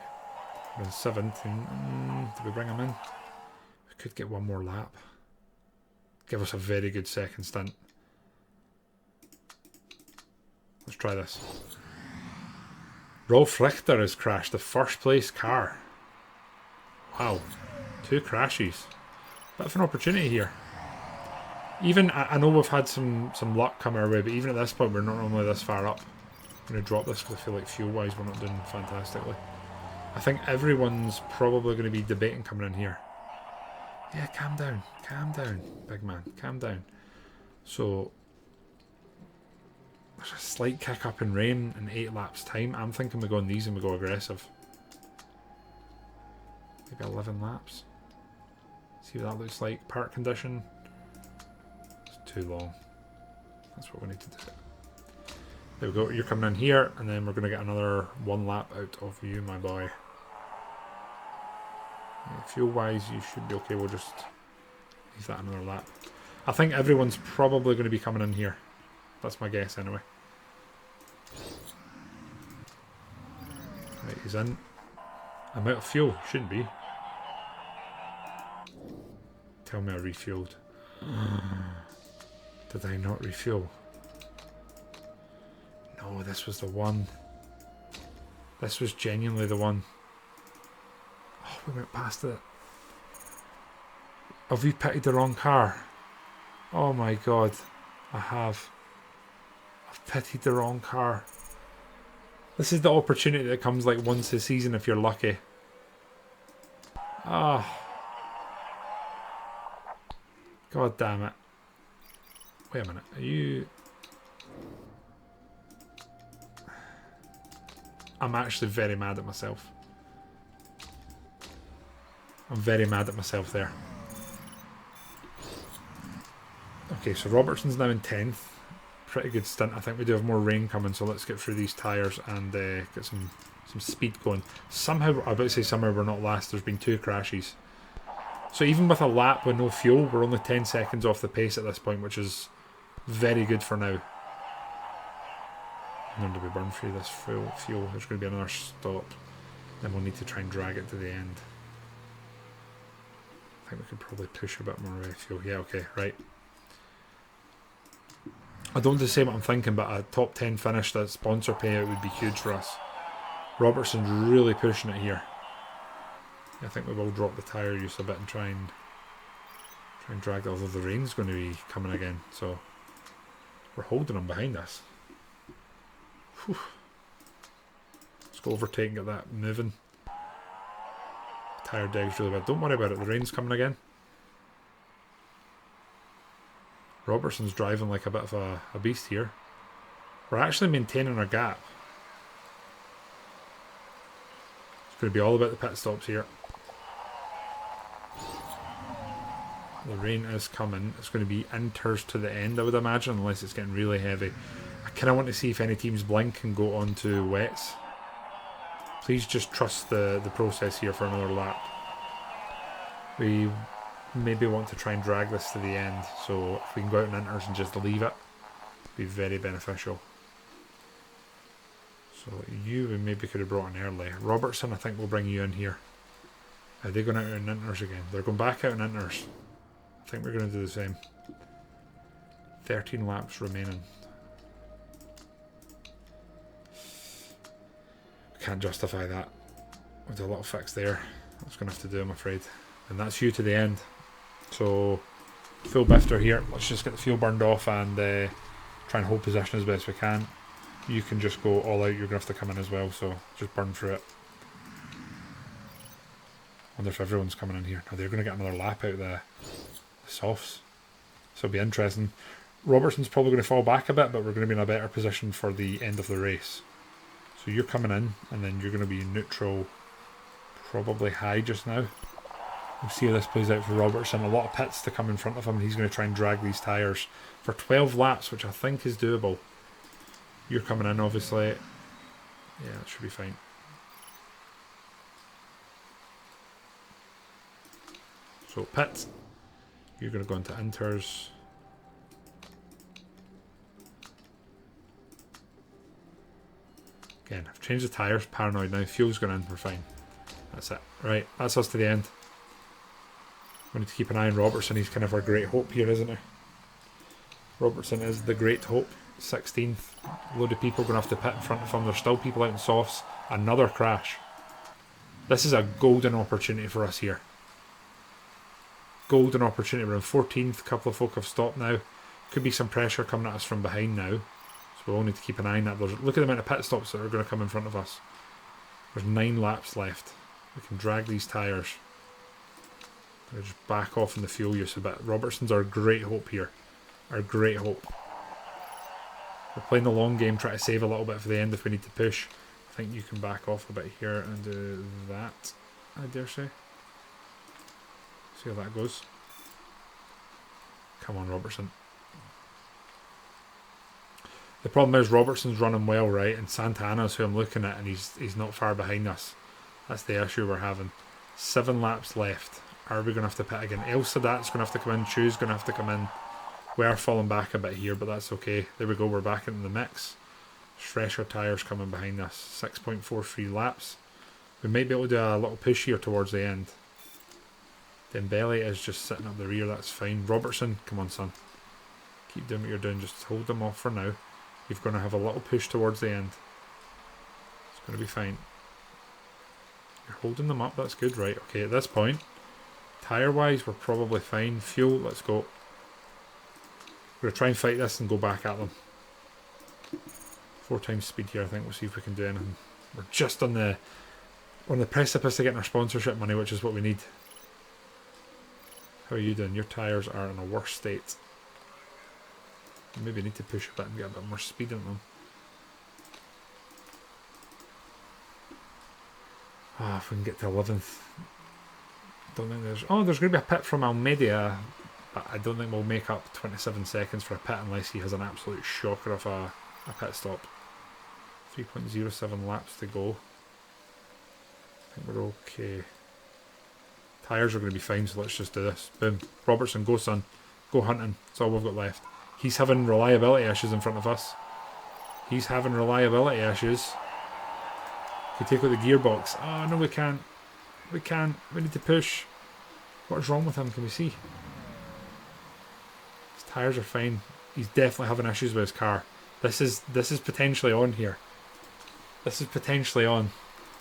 We're in 7th. Did we bring him in? We could get 1 more lap. Give us a very good second stint. Let's try this. Rolf Richter has crashed the first place car. Wow. 2 crashes. Bit of an opportunity here. Even, I know we've had some luck come our way, but even at this point we're not normally this far up. I'm going to drop this because I feel like fuel-wise we're not doing fantastically. I think everyone's probably going to be debating coming in here. Yeah, calm down, big man, calm down. So, there's a slight kick up in rain in 8 laps time. I'm thinking we go on these and we go aggressive. Maybe 11 laps. See what that looks like. Park condition. It's too long. That's what we need to do. There we go. You're coming in here, and then we're going to get another 1 lap out of you, my boy. Yeah, fuel-wise, you should be okay. We'll just leave that another lap. I think everyone's probably going to be coming in here. That's my guess, anyway. Right, he's in. I'm out of fuel. Shouldn't be. Tell me I refueled. Did I not refuel? No, this was the one. This was genuinely the one. Oh, we went past it. Have we pitted the wrong car? Oh my god. I have. I've pitted the wrong car. This is the opportunity that comes like once a season if you're lucky. Ah. God damn it. Wait a minute. Are you... I'm actually very mad at myself. I'm very mad at myself there. Okay, so Robertson's now in 10th. Pretty good stint. I think we do have more rain coming, so let's get through these tyres and get some speed going. Somehow, I was about to say somehow we're not last. There's been 2 crashes. So even with a lap with no fuel, we're only 10 seconds off the pace at this point, which is very good for now. And then do we burn through this fuel? There's going to be another stop. Then we'll need to try and drag it to the end. I think we could probably push a bit more fuel. Yeah, okay, right. I don't want to say what I'm thinking, but a top 10 finish, that sponsor payout would be huge for us. Robertson's really pushing it here. I think we will drop the tyre use a bit and try and drag it, although the rain's going to be coming again, so we're holding them behind us. Whew. Let's go overtake and get that moving. Tyre deg's really bad. Don't worry about it, the rain's coming again. Robertson's driving like a bit of a beast here. We're actually maintaining our gap. It's going to be all about the pit stops here. The rain is coming. It's going to be inters to the end, I would imagine, unless it's getting really heavy. I kind of want to see if any teams blink and go on to wets. Please just trust the process here for another lap. We maybe want to try and drag this to the end, so if we can go out in inters and just leave it, be very beneficial. So you we maybe could have brought in early. Robertson, I think we'll bring you in here. Are they going out in inters again? They're going back out in inters. I think we're going to do the same. 13 laps remaining. Can't justify that. There's a little fix there. That's going to have to do, I'm afraid. And that's you to the end. So, full bifter here. Let's just get the fuel burned off and try and hold position as best we can. You can just go all out. You're going to have to come in as well, so just burn through it. Wonder if everyone's coming in here. Now they're going to get another lap out of the softs. So it'll be interesting. Robertson's probably going to fall back a bit, but we're going to be in a better position for the end of the race. So you're coming in, and then you're going to be neutral, probably high just now. We'll see how this plays out for Robertson. A lot of pits to come in front of him. He's going to try and drag these tyres for 12 laps, which I think is doable. You're coming in, obviously. Yeah, that should be fine. So pit. You're going to go into inters. Again, I've changed the tyres. Paranoid now. Fuel's gone in. We're fine. That's it. Right, that's us to the end. We need to keep an eye on Robertson. He's kind of our great hope here, isn't he? Robertson is the great hope. 16th. A load of people going to have to pit in front of him. There's still people out in softs. Another crash. This is a golden opportunity for us here. Golden opportunity. We're in 14th. A couple of folk have stopped now. Could be some pressure coming at us from behind now. So we'll need to keep an eye on that. Look at the amount of pit stops that are going to come in front of us. There's 9 laps left. We can drag these tyres. We'll just back off in the fuel use a bit. Robertson's our great hope here. Our great hope. We're playing the long game, try to save a little bit for the end if we need to push. I think you can back off a bit here and do that, I dare say. See how that goes. Come on, Robertson. The problem is Robertson's running well, right? And Santana's who I'm looking at, and he's not far behind us. That's the issue we're having. 7 laps left. Are we going to have to pit again? El Sadat's going to have to come in. Chu's going to have to come in. We are falling back a bit here, but that's okay. There we go. We're back into the mix. Fresher tyres coming behind us. 6.43 laps. We might be able to do a little push here towards the end. Dembele is just sitting up the rear. That's fine. Robertson, come on, son. Keep doing what you're doing. Just hold them off for now. You're going to have a little push towards the end. It's going to be fine. You're holding them up. That's good, right? Okay, at this point, tyre-wise, we're probably fine. Fuel, let's go. We're going to try and fight this and go back at them. 4 times speed here, I think. We'll see if we can do anything. We're just on the precipice of getting our sponsorship money, which is what we need. How are you doing? Your tyres are in a worse state. You maybe need to push a bit and get a bit more speed in them. If we can get to 11th. Don't think there's going to be a pit from Almeida, but I don't think we'll make up 27 seconds for a pit unless he has an absolute shocker of a pit stop. 3.07 laps to go. I think we're okay. Tyres are going to be fine, so let's just do this. Boom. Robertson, go son. Go hunting. That's all we've got left. He's having reliability issues in front of us. He's having reliability issues. We take out the gearbox. Oh, no, we can't. We can't. We need to push. What is wrong with him? Can we see? His tyres are fine. He's definitely having issues with his car. This is potentially on here. This is potentially on.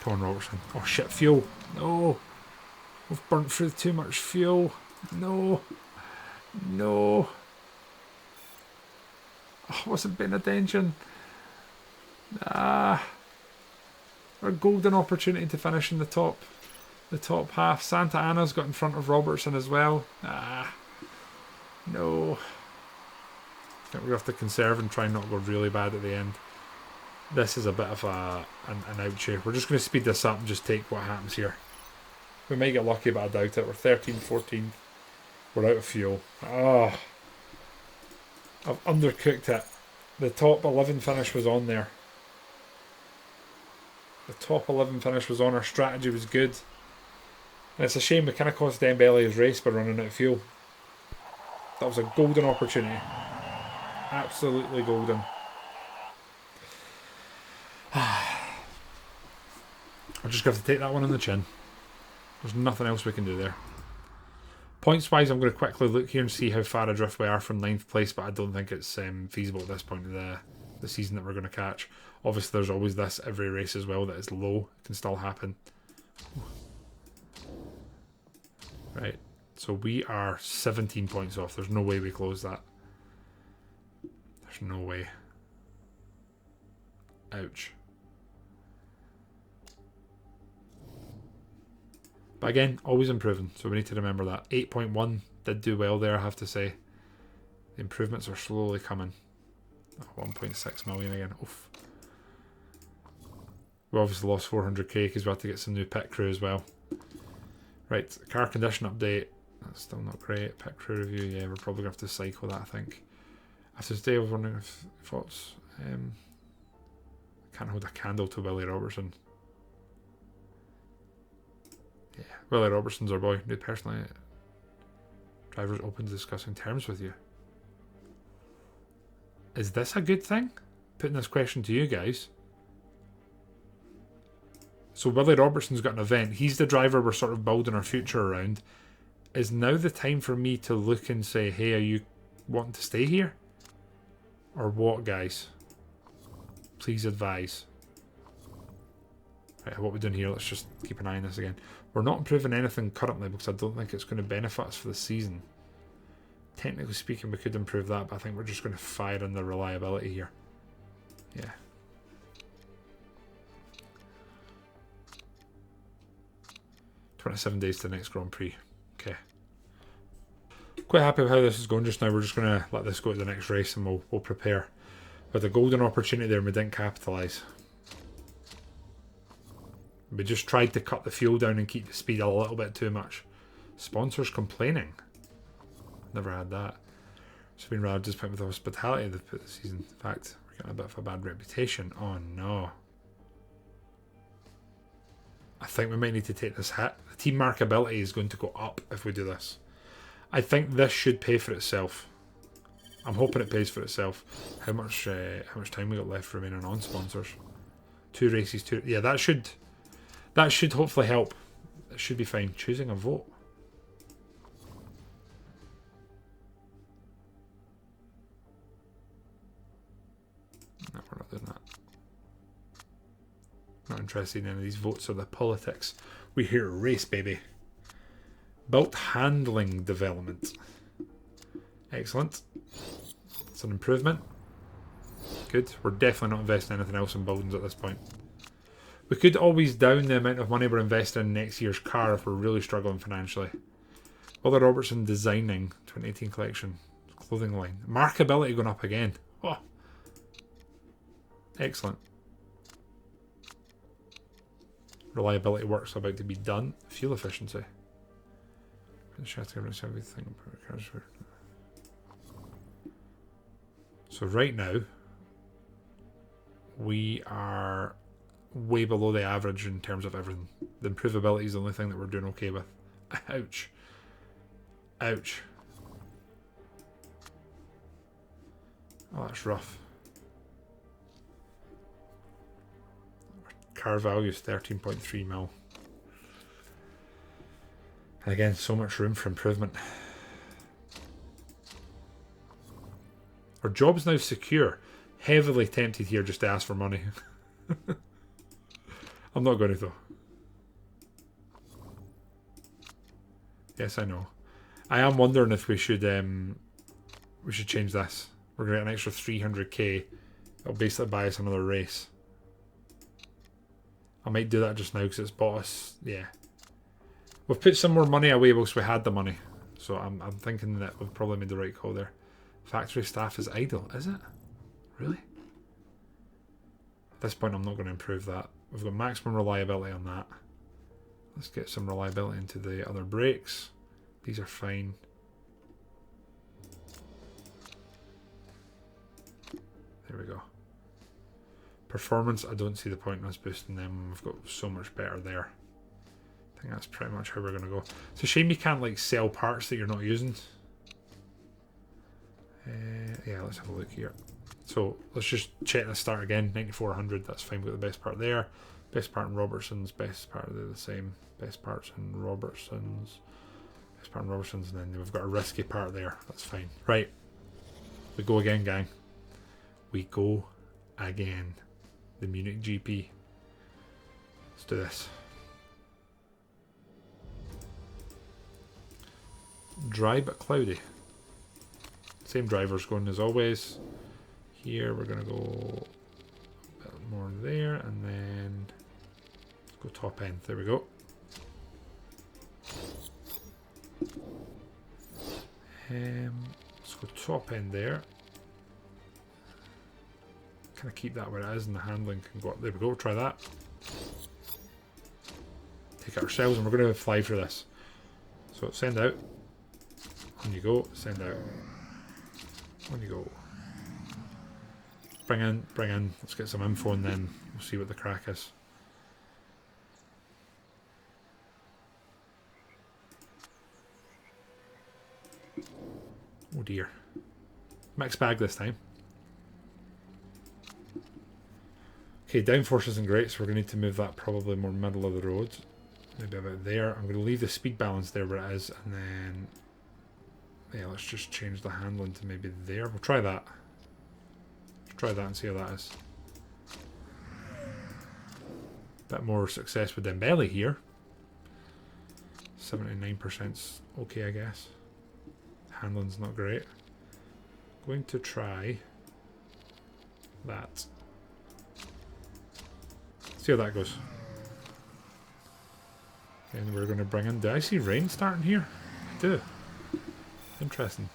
Come on, Robertson. Oh, shit. Fuel. No. We've burnt through too much fuel. No. No. Oh, I wasn't paying attention. Our golden opportunity to finish in the top half. Santa Ana's got in front of Robertson as well. No. I think we have to conserve and try and not go really bad at the end. This is a bit of an ouchie. We're just going to speed this up and just take what happens here. We might get lucky, but I doubt it. We're 13, 14. We're out of fuel. I've undercooked it. The top 11 finish was on there. The top 11 finish was on. Our strategy was good. And it's a shame we kind of cost Dembele his race by running out of fuel. That was a golden opportunity. Absolutely golden. I'll just have to take that one on the chin. There's nothing else we can do there. Points wise, I'm going to quickly look here and see how far adrift we are from 9th place, but I don't think it's feasible at this point of the season that we're going to catch. Obviously, there's always this every race as well that is low. It can still happen. Right, so we are 17 points off. There's no way we close that. There's no way. Ouch. But again, always improving, so we need to remember that. 8.1 did do well there, I have to say. The improvements are slowly coming. 1.6 million again. Oof. We obviously lost 400k because we had to get some new pit crew as well. Right, car condition update. That's still not great. Pit crew review, yeah, we're probably going to have to cycle that, I think. After today, I was wondering if thoughts. Can't hold a candle to Willie Robertson. Yeah, Willie Robertson's our boy. New personally, drivers open to discussing terms with you. Is this a good thing? Putting this question to you guys. So Willie Robertson's got an event. He's the driver we're sort of building our future around. Is now the time for me to look and say, hey, are you wanting to stay here? Or what, guys? Please advise. Right, what we're doing here, let's just keep an eye on this again. We're not improving anything currently because I don't think it's going to benefit us for the season. Technically speaking, we could improve that, but I think we're just going to fire on the reliability here. Yeah. "27 days to the next Grand Prix." Okay. Quite happy with how this is going just now. We're just going to let this go to the next race and we'll prepare. With a golden opportunity there, we didn't capitalise. We just tried to cut the fuel down and keep the speed a little bit too much. Sponsors complaining. Never had that. It's been rather disappointed with the hospitality they've put this season. In fact, we're getting a bit of a bad reputation. Oh no. I think we might need to take this hit. The team markability is going to go up if we do this. I think this should pay for itself. I'm hoping it pays for itself. How much time we got left remaining on sponsors? 2 races, 2. Yeah, that should hopefully help. It should be fine. Choosing a vote. No, we're not doing that. Not interested in any of these votes or the politics. We're here to race, baby. Built handling development. Excellent. It's an improvement. Good. We're definitely not investing anything else in buildings at this point. We could always down the amount of money we're investing in next year's car if we're really struggling financially. Willie Robertson designing 2018 collection. Clothing line. Markability going up again. Oh. Excellent. Reliability work's about to be done. Fuel efficiency. So right now, we are way below the average in terms of everything. The improvability is the only thing that we're doing okay with. Ouch. Ouch. Oh, that's rough. Car value is 13.3 mil. And again, so much room for improvement. Our job's now secure. Heavily tempted here just to ask for money. I'm not going to though. Yes, I know. I am wondering if we should change this. We're going to get an extra 300k. It'll basically buy us another race. I might do that just now because it's bought us. Yeah. We've put some more money away whilst we had the money. So I'm thinking that we've probably made the right call there. Factory staff is idle, is it? Really? At this point, I'm not going to improve that. We've got maximum reliability on that. Let's get some reliability into the other brakes. These are fine. There we go. Performance, I don't see the point in us boosting them. We've got so much better there. I think that's pretty much how we're going to go. It's a shame you can't like sell parts that you're not using. Yeah, let's have a look here. So let's just check the start again. 9400, that's fine. We've got the best part there. Best part in Robertson's. Best part, they're the same. Best parts in Robertson's. Best part in Robertson's. And then we've got a risky part there. That's fine. Right. We go again, gang. We go again. The Munich GP. Let's do this. Dry but cloudy. Same drivers going as always. Here we're going to go a bit more there and then let's go top end. There we go. Let's go top end there. Kind of keep that where it is and the handling can go up. There we go. Try that. Take it ourselves and we're going to fly for this. So send out. On you go. Send out. On you go. Bring in, bring in. Let's get some info and then we'll see what the crack is. Oh dear. Mixed bag this time. Okay, downforce isn't great, so we're going to need to move that probably more middle of the road. Maybe about there. I'm going to leave the speed balance there where it is, and then... yeah, let's just change the handling to maybe there. We'll try that. Let's try that and see how that is. Bit more success with Dembele here. 79%'s okay, I guess. Handling's not great. Going to try that. See how that goes. And we're going to bring in... do I see rain starting here? I do. Interesting.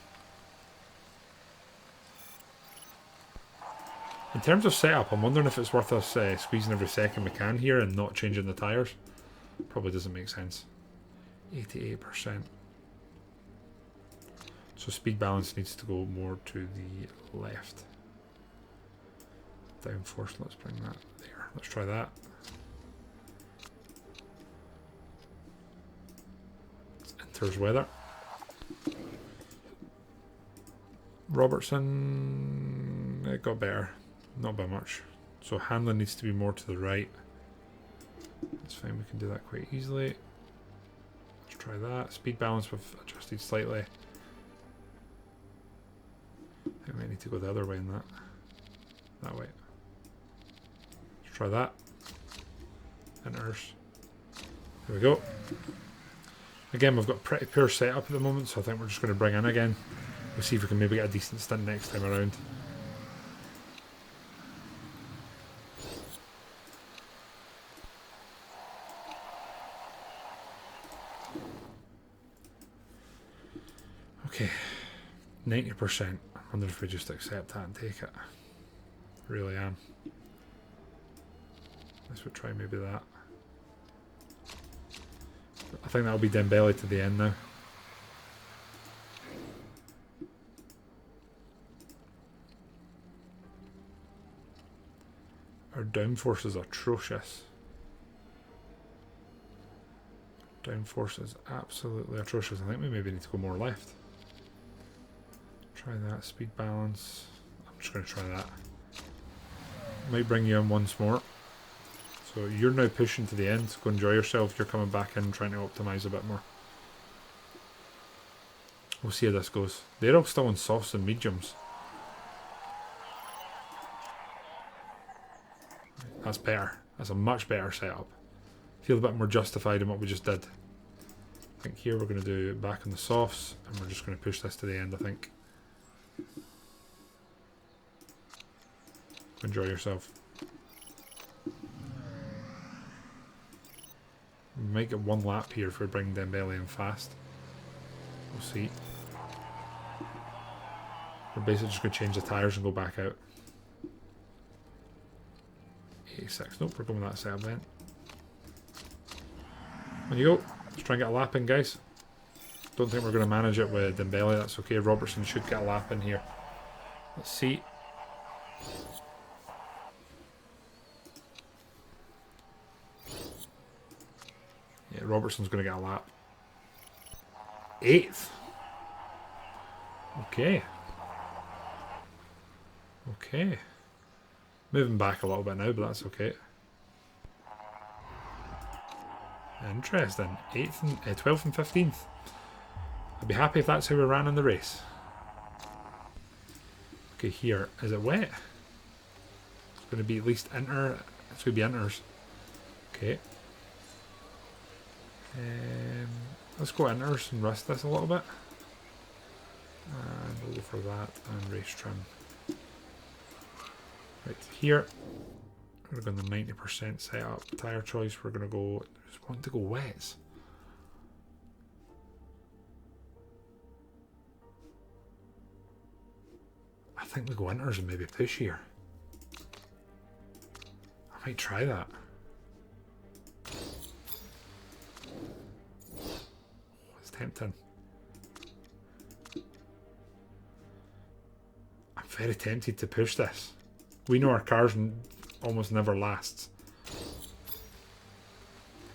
In terms of setup, I'm wondering if it's worth us squeezing every second we can here and not changing the tyres. Probably doesn't make sense. 88%. So speed balance needs to go more to the left. Downforce, let's bring that there. Let's try that. Enters weather. Robertson, it got better. Not by much. So handling needs to be more to the right. That's fine, we can do that quite easily. Let's try that. Speed balance we've adjusted slightly. I think we might need to go the other way in that. That way. Let's try that. Enters. There we go. Again, we've got pretty poor setup at the moment, so I think we're just going to bring in again. We'll see if we can maybe get a decent stint next time around. Okay, 90%. I wonder if we just accept that and take it. Really am. Let's try maybe that. I think that'll be Dembele to the end now. Our downforce is atrocious. Downforce is absolutely atrocious. I think we maybe need to go more left. Try that. Speed balance. I'm just going to try that. Might bring you in once more. So you're now pushing to the end. Go enjoy yourself. You're coming back in trying to optimise a bit more. We'll see how this goes. They're all still on softs and mediums. That's better. That's a much better setup. Feel a bit more justified in what we just did. I think here we're going to do it back on the softs, and we're just going to push this to the end, I think. Enjoy yourself. We might get one lap here if we bring Dembele in fast. We'll see. We're basically just going to change the tyres and go back out. 86. Nope, we're going with that setup then. On you go. Let's try and get a lap in, guys. Don't think we're going to manage it with Dembele. That's okay. Robertson should get a lap in here. Let's see. Yeah, Robertson's going to get a lap. 8th. Okay. Okay. Moving back a little bit now, but that's okay. Interesting. 8th and 12th and 15th. I'd be happy if that's how we ran in the race. Okay, here. Is it wet? It's going to be at least inter. It's going to be inters. Okay. Let's go inters and rust this a little bit. And we'll go for that and race trim. Right here, we're going to go in the 90% setup. Tyre choice, we're going to go, just want to go wets. I think we go inters and maybe push here. I might try that. It's tempting. I'm very tempted to push this. We know our cars almost never lasts.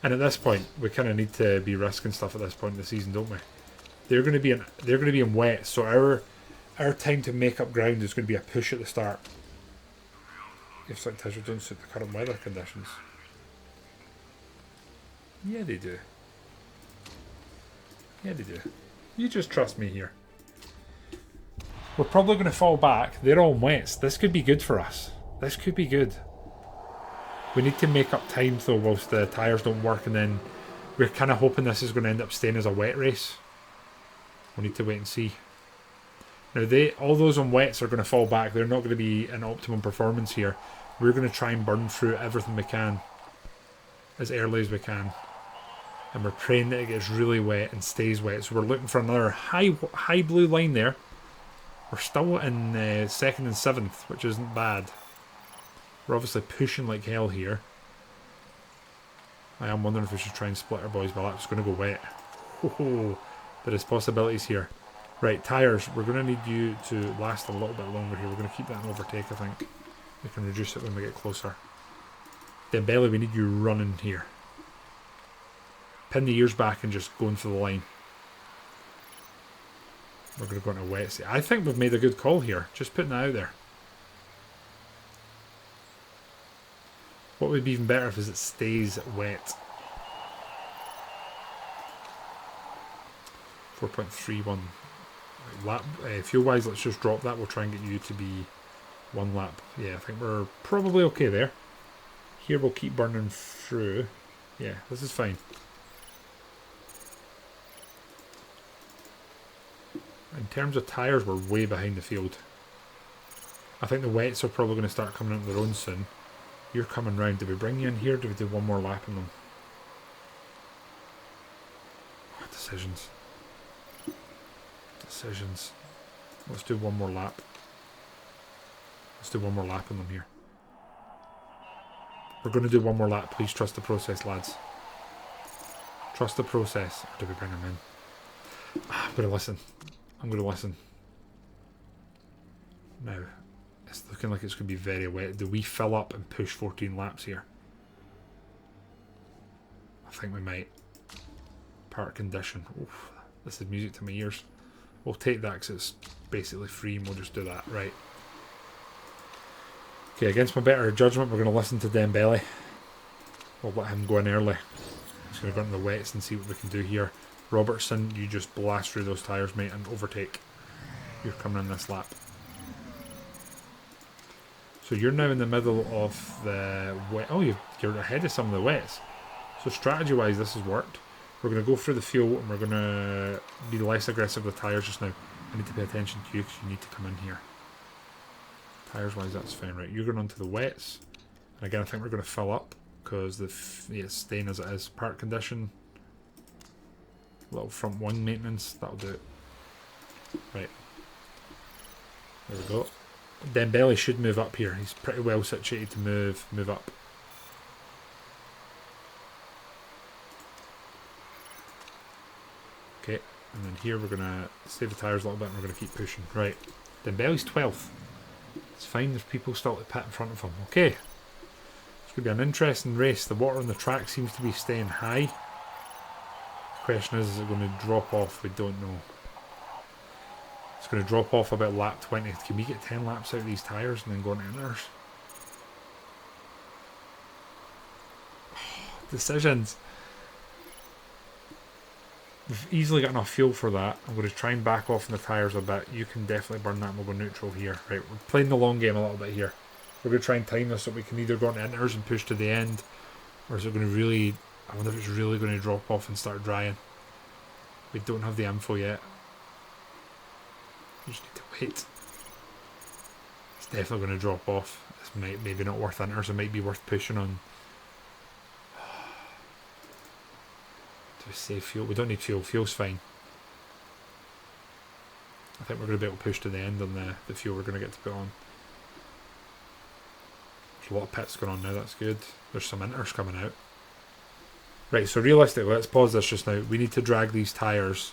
And at this point, we kind of need to be risking stuff at this point in the season, don't we? They're going to be in wet, so our time to make up ground is going to be a push at the start. If slick tires don't suit the current weather conditions. Yeah, they do. Yeah, they do. You just trust me here. We're probably going to fall back. They're all wets. This could be good for us. This could be good. We need to make up time though whilst the tyres don't work, and then we're kind of hoping this is going to end up staying as a wet race. We'll need to wait and see. Now all those on wets are going to fall back. They're not going to be in optimum performance here. We're going to try and burn through everything we can as early as we can. And we're praying that it gets really wet and stays wet. So we're looking for another high blue line there. We're still in 2nd and 7th, which isn't bad. We're obviously pushing like hell here. I am wondering if we should try and split our boys, but that's going to go wet. Oh, there is possibilities here. Right, tyres. We're going to need you to last a little bit longer here. We're going to keep that in overtake, I think. We can reduce it when we get closer. Dembele, we need you running here. Pin the ears back and just going for the line. We're going to go into wet. I think we've made a good call here. Just putting that out there. What would be even better if it stays wet? 4.31. Lap, fuel wise, let's just drop that. We'll try and get you to be 1 lap. Yeah, I think we're probably okay there. Here we'll keep burning through. Yeah, this is fine. In terms of tyres, we're way behind the field. I think the wets are probably going to start coming into their own soon. You're coming round. Do we bring you in here? Do we do one more lap on them? Decisions. Decisions. Let's do one more lap. Let's do one more lap on them here. We're going to do one more lap. Please trust the process, lads. Trust the process. Or do we bring them in? I'm going to listen. I'm going to listen. Now, it's looking like it's going to be very wet. Do we fill up and push 14 laps here? I think we might. Park condition. Oof, this is music to my ears. We'll take that because it's basically free and we'll just do that. Right. Okay, against my better judgment, we're going to listen to Dembele. We'll let him go in early. He's going to go into the wets and see what we can do here. Robertson, you just blast through those tyres, mate, and overtake. You're coming in this lap. So you're now in the middle of the wet. Oh, you're ahead of some of the wets. So strategy-wise, this has worked. We're going to go through the fuel and we're going to be less aggressive with tyres just now. I need to pay attention to you because you need to come in here. Tyres-wise, that's fine, right? You're going onto the wets. And again, I think we're going to fill up because it's staying as it is. Park condition. Little front wing maintenance, that'll do it. Right. There we go. Dembele should move up here. He's pretty well situated to move up. Okay, and then here we're gonna save the tyres a little bit and we're gonna keep pushing. Right. Dembele's 12th. It's fine, there's people still at the pit in front of him. Okay. It's gonna be an interesting race. The water on the track seems to be staying high. Question is it going to drop off? We don't know. It's going to drop off about lap 20. Can we get 10 laps out of these tyres and then go into inners? Decisions. We've easily got enough fuel for that. I'm going to try and back off on the tyres a bit. You can definitely burn that and we'll go neutral here. Right, we're playing the long game a little bit here. We're going to try and time this so we can either go into inners and push to the end, or is it going to really... I wonder if it's really going to drop off and start drying. We don't have the info yet. We just need to wait. It's definitely going to drop off. This might maybe not worth inners. It might be worth pushing on. Do we save fuel? We don't need fuel. Fuel's fine. I think we're going to be able to push to the end on the fuel we're going to get to put on. There's a lot of pits going on now. That's good. There's some inners coming out. Right, so realistically, let's pause this just now. We need to drag these tyres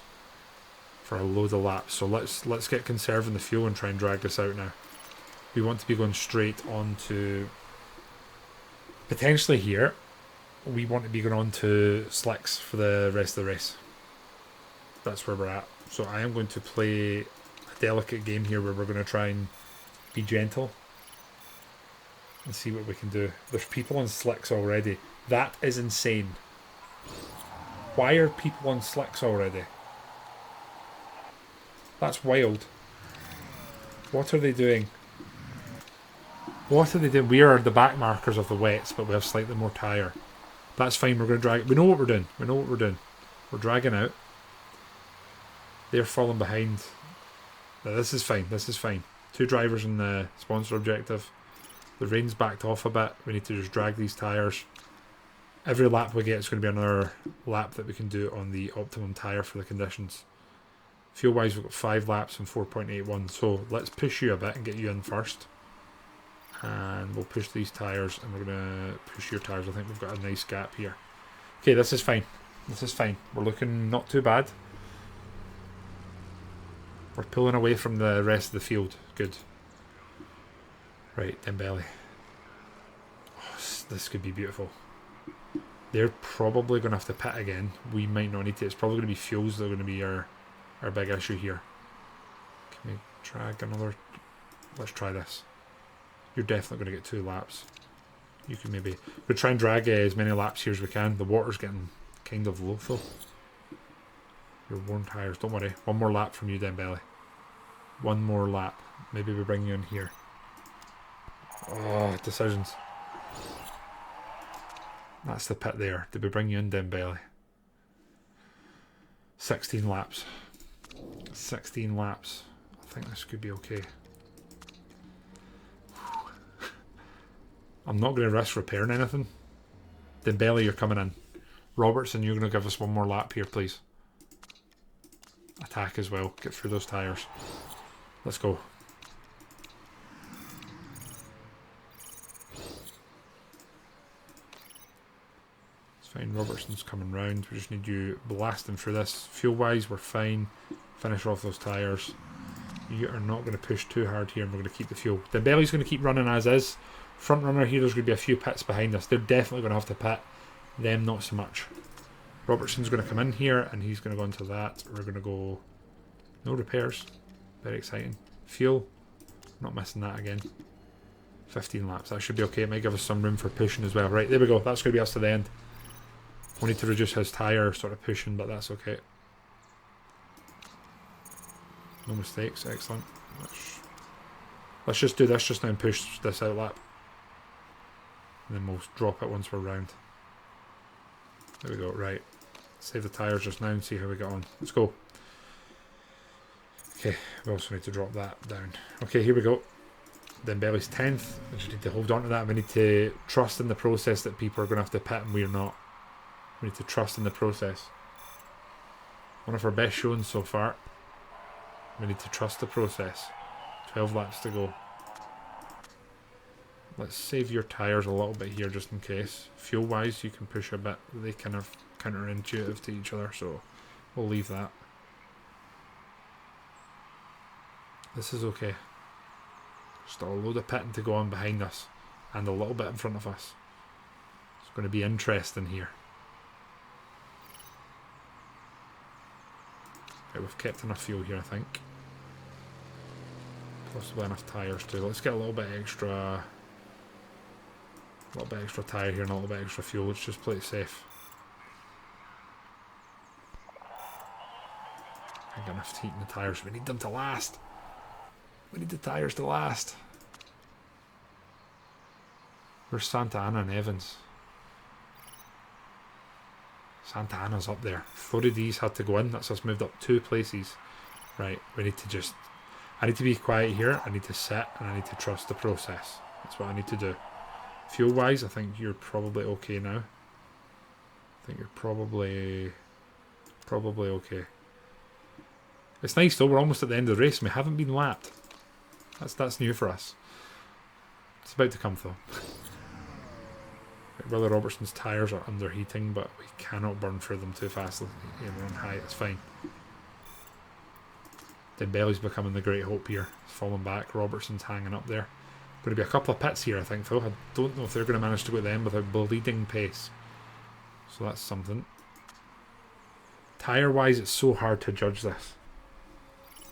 for a load of laps. So let's get conserving the fuel and try and drag this out now. We want to be going straight on to... Potentially here, we want to be going on to slicks for the rest of the race. That's where we're at. So I am going to play a delicate game here where we're going to try and be gentle. and see what we can do. There's people on slicks already. That is insane. Why are people on slicks already? That's wild. What are they doing? What are they doing? We are the back markers of the wets, but we have slightly more tyre. That's fine, we're going to drag... We know what we're doing. We know what we're doing. We're dragging out. They're falling behind. Now, this is fine. This is fine. 2 drivers in the sponsor objective. The rain's backed off a bit. We need to just drag these tyres. Every lap we get is going to be another lap that we can do on the optimum tyre for the conditions. Fuel-wise, we've got 5 laps and 4.81. So let's push you a bit and get you in first. And we'll push these tyres and we're going to push your tyres. I think we've got a nice gap here. Okay, this is fine. This is fine. We're looking not too bad. We're pulling away from the rest of the field. Good. Right, Dembele. Oh, this could be beautiful. They're probably going to have to pit again. We might not need to. It's probably going to be fuels that are going to be our big issue here. Can we drag another... Let's try this. You're definitely going to get 2 laps. You can maybe... We'll try and drag as many laps here as we can. The water's getting kind of low though. Your worn tyres. Don't worry. 1 more lap from you, Dembele. 1 more lap. Maybe we bring you in here. Oh, decisions. That's the pit there. Did we bring you in, Dembele? 16 laps. 16 laps. I think this could be okay. I'm not going to risk repairing anything. Dembele, you're coming in. Robertson, you're going to give us 1 more lap here, please. Attack as well. Get through those tyres. Let's go. It's fine. Robertson's coming round. We just need you blasting through this. Fuel-wise, we're fine. Finish off those tyres. You are not going to push too hard here and we're going to keep the fuel. Dembele's going to keep running as is. Front runner here, there's going to be a few pits behind us. They're definitely going to have to pit. Them, not so much. Robertson's going to come in here and he's going to go into that. We're going to go... No repairs. Very exciting. Fuel. Not missing that again. 15 laps. That should be okay. It might give us some room for pushing as well. Right, there we go. That's going to be us to the end. We need to reduce his tyre sort of pushing, but that's okay. No mistakes. Excellent. Let's just do this just now and push this out lap. And then we'll drop it once we're round. There we go. Right. Save the tyres just now and see how we get on. Let's go. Okay, we also need to drop that down. Okay, here we go. Dembele's 10th. We just need to hold on to that. We need to trust in the process that people are going to have to pit and we're not. We need to trust in the process. One of our best showings so far. We need to trust the process. 12 laps to go. Let's save your tyres a little bit here just in case. Fuel wise you can push a bit. They kind of counterintuitive to each other, so we'll leave that. This is okay. Just a load of pitting to go on behind us and a little bit in front of us. It's going to be interesting here. Right, we've kept enough fuel here, I think. Possibly enough tyres too. Let's get a little bit extra tyre here and a little bit extra fuel. Let's just play it safe. I got enough heat in the tyres. We need them to last. We need the tyres to last. Where's Santa Ana and Evans? Santa Ana's up there. Florides had to go in. That's us moved up 2 places. Right, we need to just... I need to be quiet here. I need to sit and I need to trust the process. That's what I need to do. Fuel wise, I think you're probably okay now. I think you're probably okay. It's nice though, we're almost at the end of the race and we haven't been lapped. That's new for us. It's about to come though. Willie Robertson's tyres are underheating, but we cannot burn through them too fast. Yeah, we're on high, it's fine. Dembele's becoming the great hope here. He's falling back, Robertson's hanging up there. Going to be a couple of pits here, I think, though. I don't know if they're going to manage to go to them without bleeding pace. So that's something. Tyre-wise, it's so hard to judge this.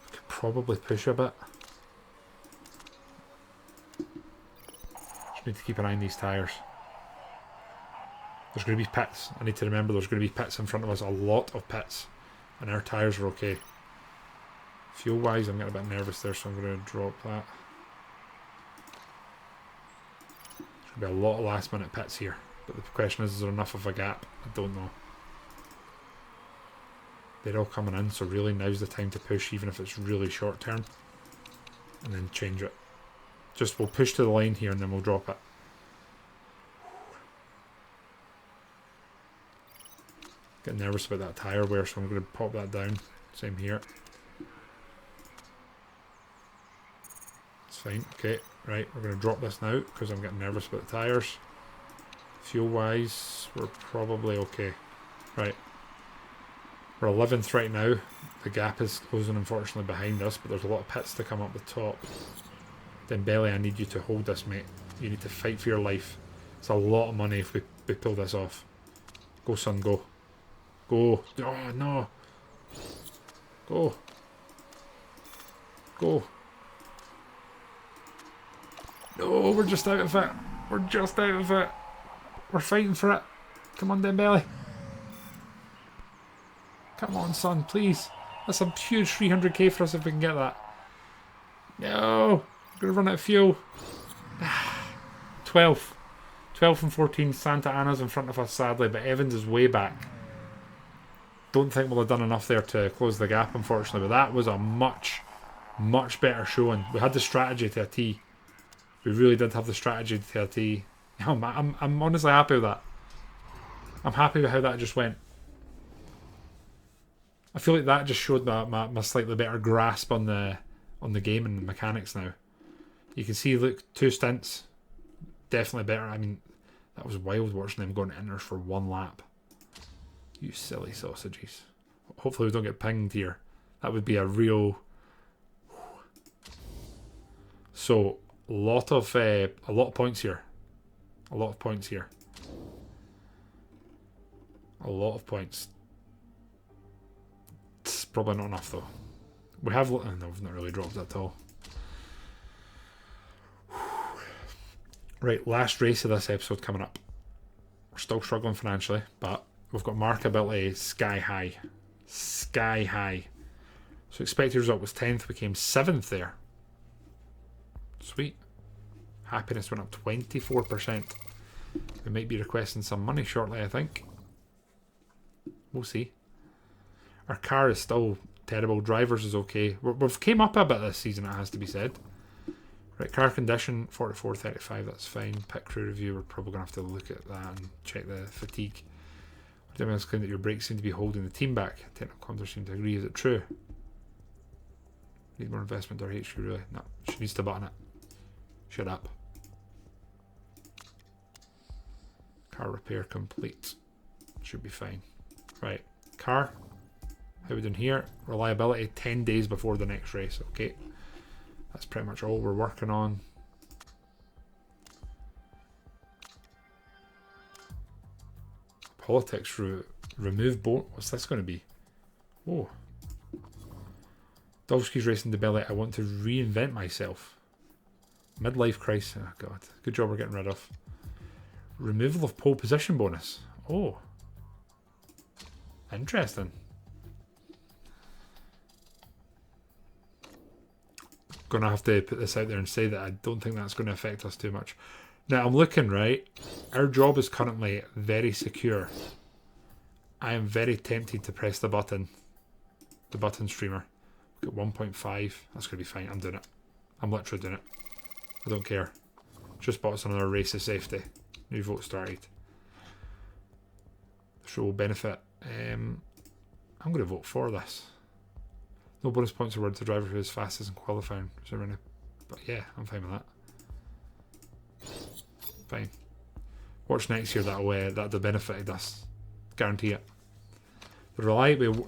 I could probably push a bit. Just need to keep an eye on these tyres. There's going to be pits. I need to remember there's going to be pits in front of us. A lot of pits. And our tyres are okay. Fuel wise, I'm getting a bit nervous there, so I'm going to drop that. There's going to be a lot of last minute pits here. But the question is there enough of a gap? I don't know. They're all coming in, so really now's the time to push, even if it's really short term. And then change it. Just we'll push to the line here and then we'll drop it. Getting nervous about that tyre wear, so I'm going to pop that down. Same here. It's fine. Okay, right. We're going to drop this now because I'm getting nervous about the tyres. Fuel wise, we're probably okay. Right. We're 11th right now. The gap is closing unfortunately behind us, but there's a lot of pits to come up the top. Then Belly, I need you to hold this, mate. You need to fight for your life. It's a lot of money if we pull this off. Go, son, go. Go. Oh, no. Go. Go. No, we're just out of it. We're just out of it. We're fighting for it. Come on, Dembele. Come on, son, please. That's a huge 300k for us if we can get that. No. We're going to run out of fuel. 12th. 12th and 14th. Santa Ana's in front of us, sadly, but Evans is way back. Don't think we'll have done enough there to close the gap, unfortunately, but that was a much, much better showing. We had the strategy to a T. We really did have the strategy to a T. I'm honestly happy with that. I'm happy with how that just went. I feel like that just showed my slightly better grasp on the game and the mechanics now. You can see, look, 2 stints. Definitely better. I mean, that was wild watching them going to inners for 1 lap. You silly sausages. Hopefully we don't get pinged here. That would be a real... So, a lot of points here. A lot of points here. A lot of points. It's probably not enough though. We have... No, we've not really dropped at all. Right, last race of this episode coming up. We're still struggling financially, but we've got markability sky high. Sky high. So expected result was 10th. We came 7th there. Sweet. Happiness went up 24%. We might be requesting some money shortly, I think. We'll see. Our car is still terrible. Drivers is okay. We've came up a bit this season, it has to be said. Right, car condition, 44.35, that's fine. Pit crew review, we're probably going to have to look at that and check the fatigue. It's claimed that your brakes seem to be holding the team back. Technical commenters seem to agree. Is it true? Need more investment or HQ, really? No, she needs to button it. Shut up. Car repair complete. Should be fine. Right, car. How we doing here? Reliability 10 days before the next race. Okay, that's pretty much all we're working on. Politics, remove boat. What's this going to be? Oh, Dolski's racing the belly. I want to reinvent myself. Midlife crisis. Oh god, good job we're getting rid of. Removal of pole position bonus. Oh, interesting. Gonna have to put this out there and say that I don't think that's going to affect us too much. Now I'm looking, right, our job is currently very secure. I am very tempted to press the button streamer. Got 1.5, that's going to be fine. I'm doing it. I'm literally doing it. I don't care. Just bought us another race of safety. New vote started. The show will benefit. I'm going to vote for this. No bonus points awarded to driver who is fastest in qualifying. But yeah, I'm fine with that. Fine. Watch next year, that'll have benefited us. Guarantee it. The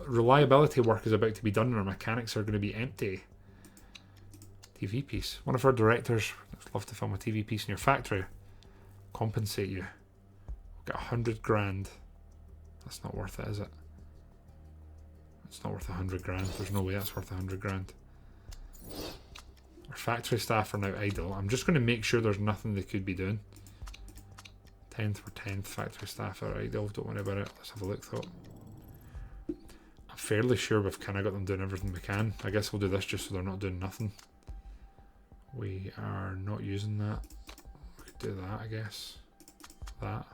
reliability work is about to be done and our mechanics are going to be empty. TV piece. One of our directors would love to film a TV piece in your factory. Compensate you. We'll get 100 grand. That's not worth it, is it? It's not worth 100 grand. There's no way that's worth 100 grand. Our factory staff are now idle. I'm just going to make sure there's nothing they could be doing. 10th for 10th, factory staff are idle. Don't worry about it. Let's have a look though. I'm fairly sure we've kind of got them doing everything we can. I guess we'll do this just so they're not doing nothing. We are not using that. We could do that, I guess. That.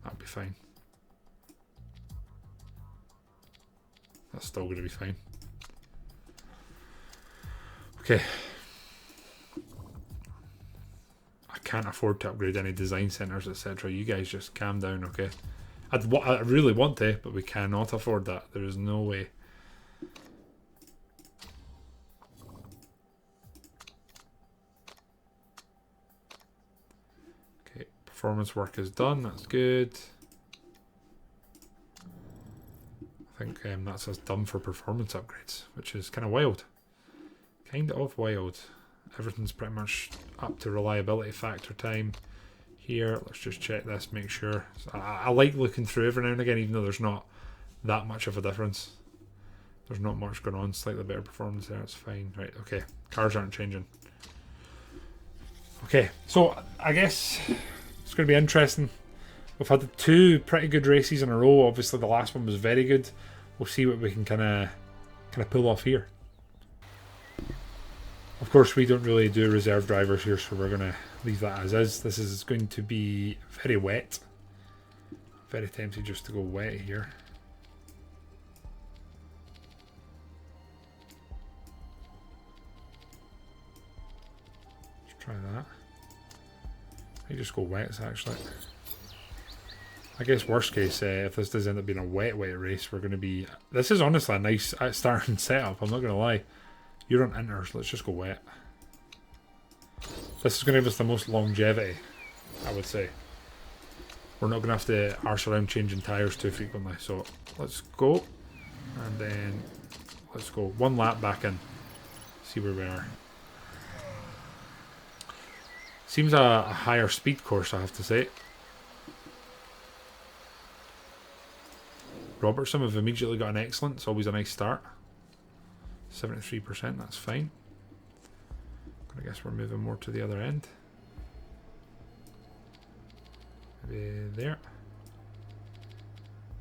That'll be fine. That's still going to be fine. Okay. I can't afford to upgrade any design centres, etc. You guys just calm down, okay? I really want to, but we cannot afford that. There is no way. Okay, performance work is done. That's good. I think that's us done for performance upgrades, which is kind of wild. Kind of wild. Everything's pretty much up to reliability factor time here. Let's just check this, make sure. I like looking through every now and again, even though there's not that much of a difference. There's not much going on. Slightly better performance there, it's fine. Right, okay. Cars aren't changing. Okay, so I guess it's going to be interesting. We've had 2 pretty good races in a row. Obviously the last one was very good. We'll see what we can kind of pull off here. Of course, we don't really do reserve drivers here, so we're going to leave that as is. This is going to be very wet. Very tempted just to go wet here. Let's try that. I just go wets actually. I guess worst case, if this does end up being a wet race, we're going to be... This is honestly a nice starting setup, I'm not going to lie. You're on inters, let's just go wet. This is going to give us the most longevity, I would say. We're not going to have to arse around changing tyres too frequently, so let's go. And then let's go 1 lap back in. See where we are. Seems a higher speed course, I have to say. Robertson have immediately got an excellent. It's always a nice start. 73%, that's fine. I guess we're moving more to the other end. Maybe there.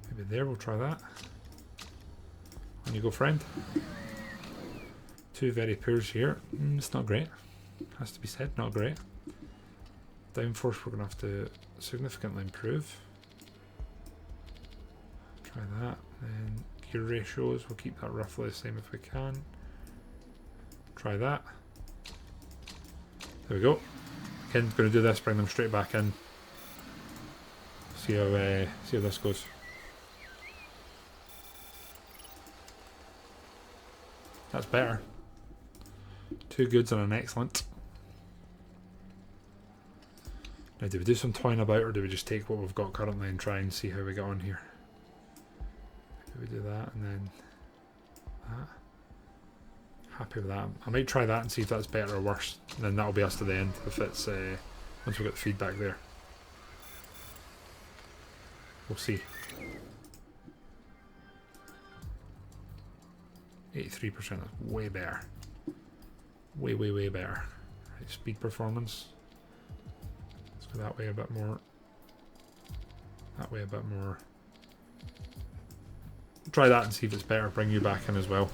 Maybe there, we'll try that. On you go, friend. 2 very poors here. It's not great. Has to be said, not great. Downforce we're going to have to significantly improve. Try that. Then gear ratios, we'll keep that roughly the same if we can. Try that. There we go. Again, going to do this, bring them straight back in. See how this goes. That's better. 2 goods and an excellent. Now, do we do some toying about, or do we just take what we've got currently and try and see how we get on here? Do we do that and then that? Happy with that. I might try that and see if that's better or worse. And then that'll be us to the end if it's once we get the feedback there. We'll see. 83%, that's way better. Way better. Right, speed performance. Let's go that way a bit more. That way a bit more. Try that and see if it's better. Bring you back in as well.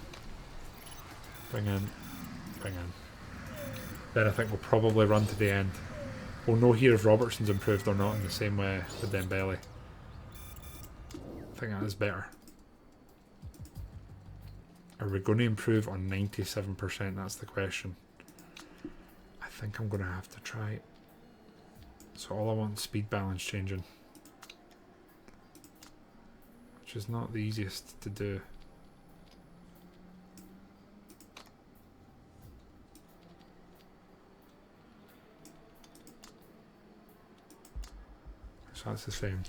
Bring in. Then I think we'll probably run to the end. We'll know here if Robertson's improved or not in the same way with Dembele. I think that is better. Are we going to improve on 97%? That's the question. I think I'm going to have to try. So all I want is speed balance changing. Which is not the easiest to do. So that's the same.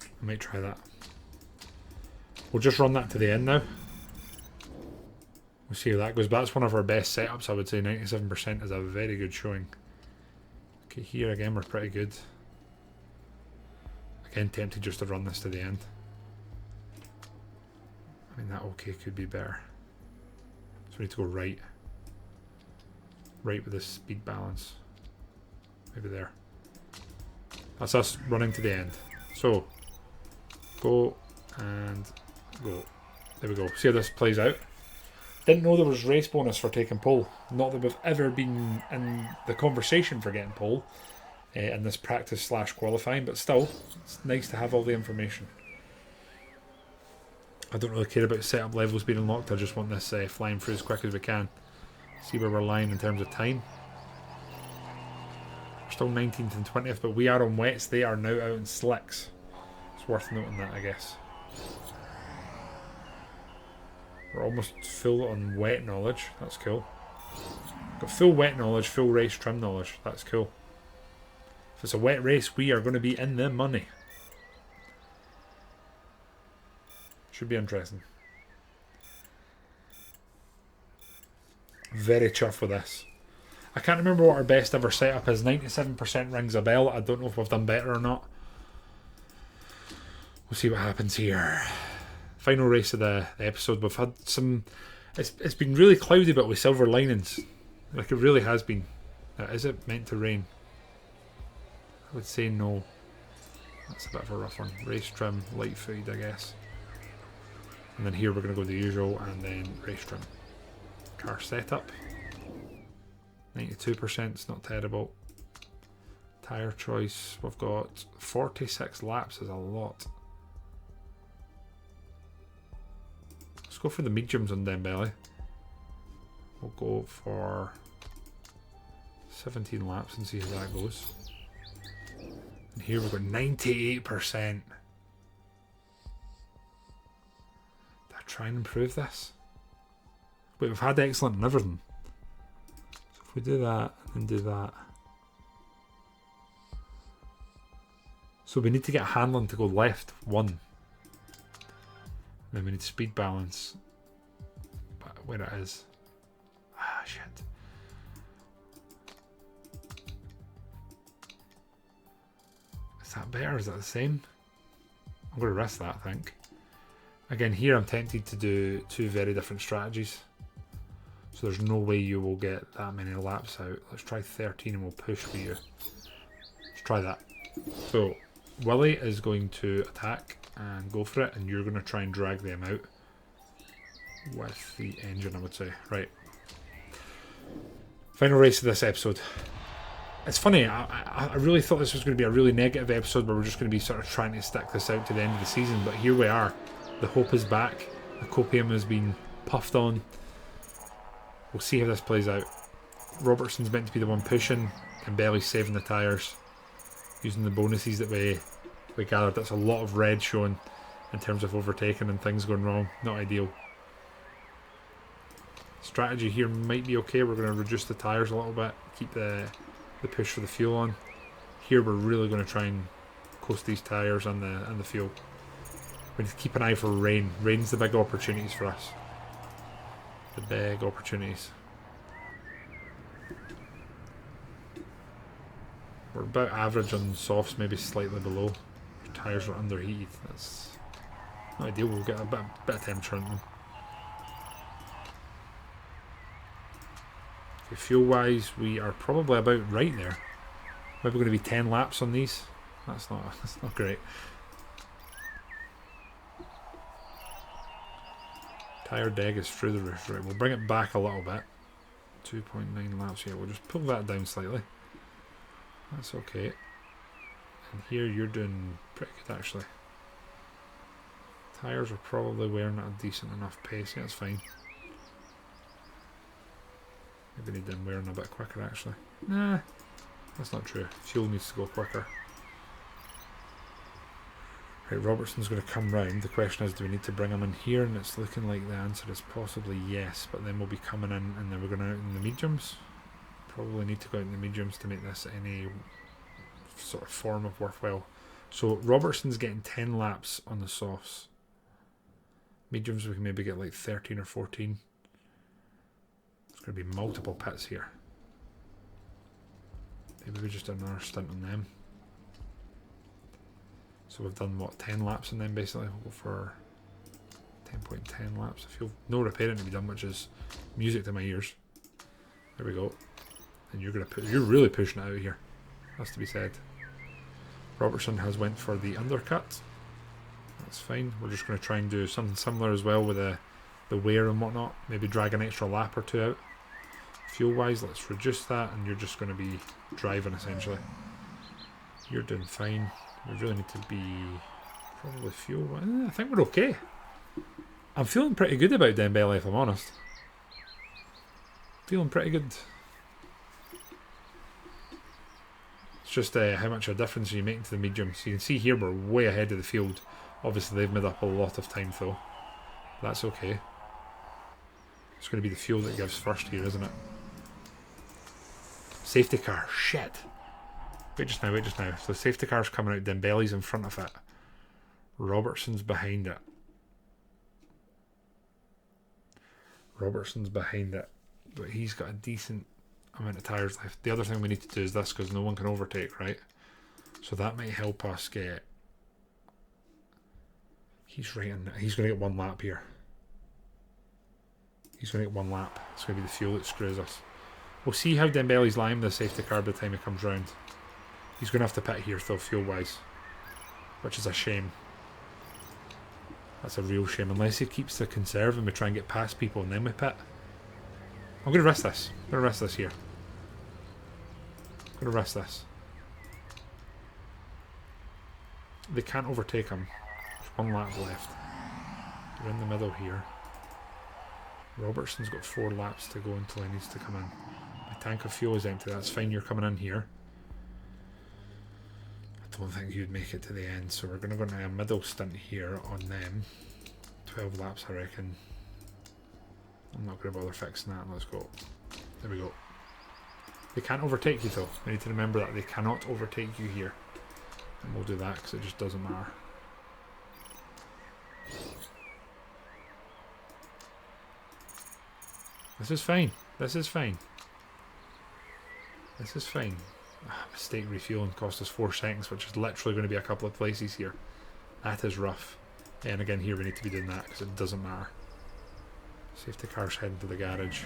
I might try that. We'll just run that to the end now. We'll see how that goes. But that's one of our best setups, I would say. 97% is a very good showing. Okay, here again we're pretty good. Again, tempted just to run this to the end. I mean, that okay could be better. So we need to go right. Right with this speed balance. Maybe there. That's us running to the end. So, go and go. There we go. See how this plays out? Didn't know there was race bonus for taking pole. Not that we've ever been in the conversation for getting pole in this practice / qualifying, but still, it's nice to have all the information. I don't really care about setup levels being unlocked. I just want this flying through as quick as we can. See where we're lying in terms of time. We're still 19th and 20th, but we are on wets. They are now out in slicks. It's worth noting that, I guess. We're almost full on wet knowledge. That's cool. Got full wet knowledge, full race trim knowledge. That's cool. If it's a wet race, we are going to be in the money. Should be interesting. Very chuffed with this. I can't remember what our best ever setup is. 97% rings a bell. I don't know if we've done better or not. We'll see what happens here. Final race of the episode. We've had some... It's been really cloudy, but with silver linings. Like it really has been. Is it meant to rain? I would say no. That's a bit of a rough one. Race trim, light footed, I guess. And then here we're going to go the usual, and then race trim. Car setup. 92%, it's not terrible. Tyre choice, we've got 46 laps, is a lot. Let's go for the mediums on Dembele. We'll go for 17 laps and see how that goes. And here we've got 98%. Try and improve this. Wait, we've had excellent and everything. So if we do that and do that. So we need to get handling to go left 1. Then we need speed balance. But where it is. Ah, shit. Is that better? Is that the same? I'm going to risk that, I think. Again, here I'm tempted to do 2 very different strategies. So there's no way you will get that many laps out. Let's try 13 and we'll push for you. Let's try that. So, Willie is going to attack and go for it, and you're going to try and drag them out with the engine, I would say. Right. Final race of this episode. It's funny, I really thought this was going to be a really negative episode where we're just going to be sort of trying to stick this out to the end of the season, but here we are. The hope is back. The copium has been puffed on. We'll see how this plays out. Robertson's meant to be the one pushing, and Belly's saving the tyres. Using the bonuses that we gathered. That's a lot of red showing in terms of overtaking and things going wrong. Not ideal. Strategy here might be okay. We're going to reduce the tyres a little bit. Keep the push for the fuel on. Here we're really going to try and coast these tyres and the fuel. We need to keep an eye for rain. Rain's the big opportunities for us. The big opportunities. We're about average on softs, maybe slightly below. Our tyres are underheated. That's not ideal. We'll get a bit of temperature on them. Okay, fuel wise, we are probably about right there. Maybe going to be 10 laps on these. That's not great. Tyre deg is through the roof. Right, we'll bring it back a little bit. 2.9 laps here. We'll just pull that down slightly. That's okay. And here you're doing pretty good actually. Tyres are probably wearing at a decent enough pace. Yeah, that's fine. Maybe need them wearing a bit quicker actually. Nah, that's not true. Fuel needs to go quicker. Right, Robertson's going to come round. The question is, do we need to bring him in here? And it's looking like the answer is possibly yes. But then we'll be coming in and then we're going out in the mediums. Probably need to go out in the mediums to make this any sort of form of worthwhile. So Robertson's getting 10 laps on the softs. Mediums we can maybe get like 13 or 14. There's going to be multiple pits here. Maybe we just do another stint on them. So we've done what, 10 laps on them basically. We'll go for 10.10 laps. I feel no repairing to be done, which is music to my ears. There we go. And you're really pushing it out here. Has to be said. Robertson has went for the undercut. That's fine. We're just going to try and do something similar as well with the wear and whatnot. Maybe drag an extra lap or two out. Fuel wise, let's reduce that, and you're just going to be driving essentially. You're doing fine. We really need to be probably fuel. I think we're okay. I'm feeling pretty good about Dembele, if I'm honest. Feeling pretty good. It's just how much of a difference are you making to the mediums. So you can see here we're way ahead of the field. Obviously they've made up a lot of time though. That's okay. It's going to be the fuel that gives first here, isn't it? Safety car. Shit. Wait just now. So the safety car's coming out. Dembele's in front of it. Robertson's behind it. But he's got a decent amount of tyres left. The other thing we need to do is this, because no one can overtake, right? So that might help us get... He's right in. He's going to get one lap here. He's going to get one lap. It's going to be the fuel that screws us. We'll see how Dembele's lying with the safety car by the time he comes round. He's going to have to pit here though, fuel-wise. Which is a shame. That's a real shame. Unless he keeps the conserve and we try and get past people and then we pit. I'm going to risk this. I'm going to risk this here. I'm going to risk this. They can't overtake him. There's one lap left. We're in the middle here. Robertson's got 4 laps to go until he needs to come in. My tank of fuel is empty. That's fine. You're coming in here. I don't think you'd make it to the end, so we're going to go into a middle stint here on them. 12 laps, I reckon. I'm not going to bother fixing that. Let's go. There we go. They can't overtake you though. We need to remember that they cannot overtake you here. And we'll do that because it just doesn't matter. This is fine. This is fine. This is fine. Mistake refueling cost us 4 seconds, which is literally going to be a couple of places here. That is rough. And again, here we need to be doing that because it doesn't matter. Safety car's heading to the garage.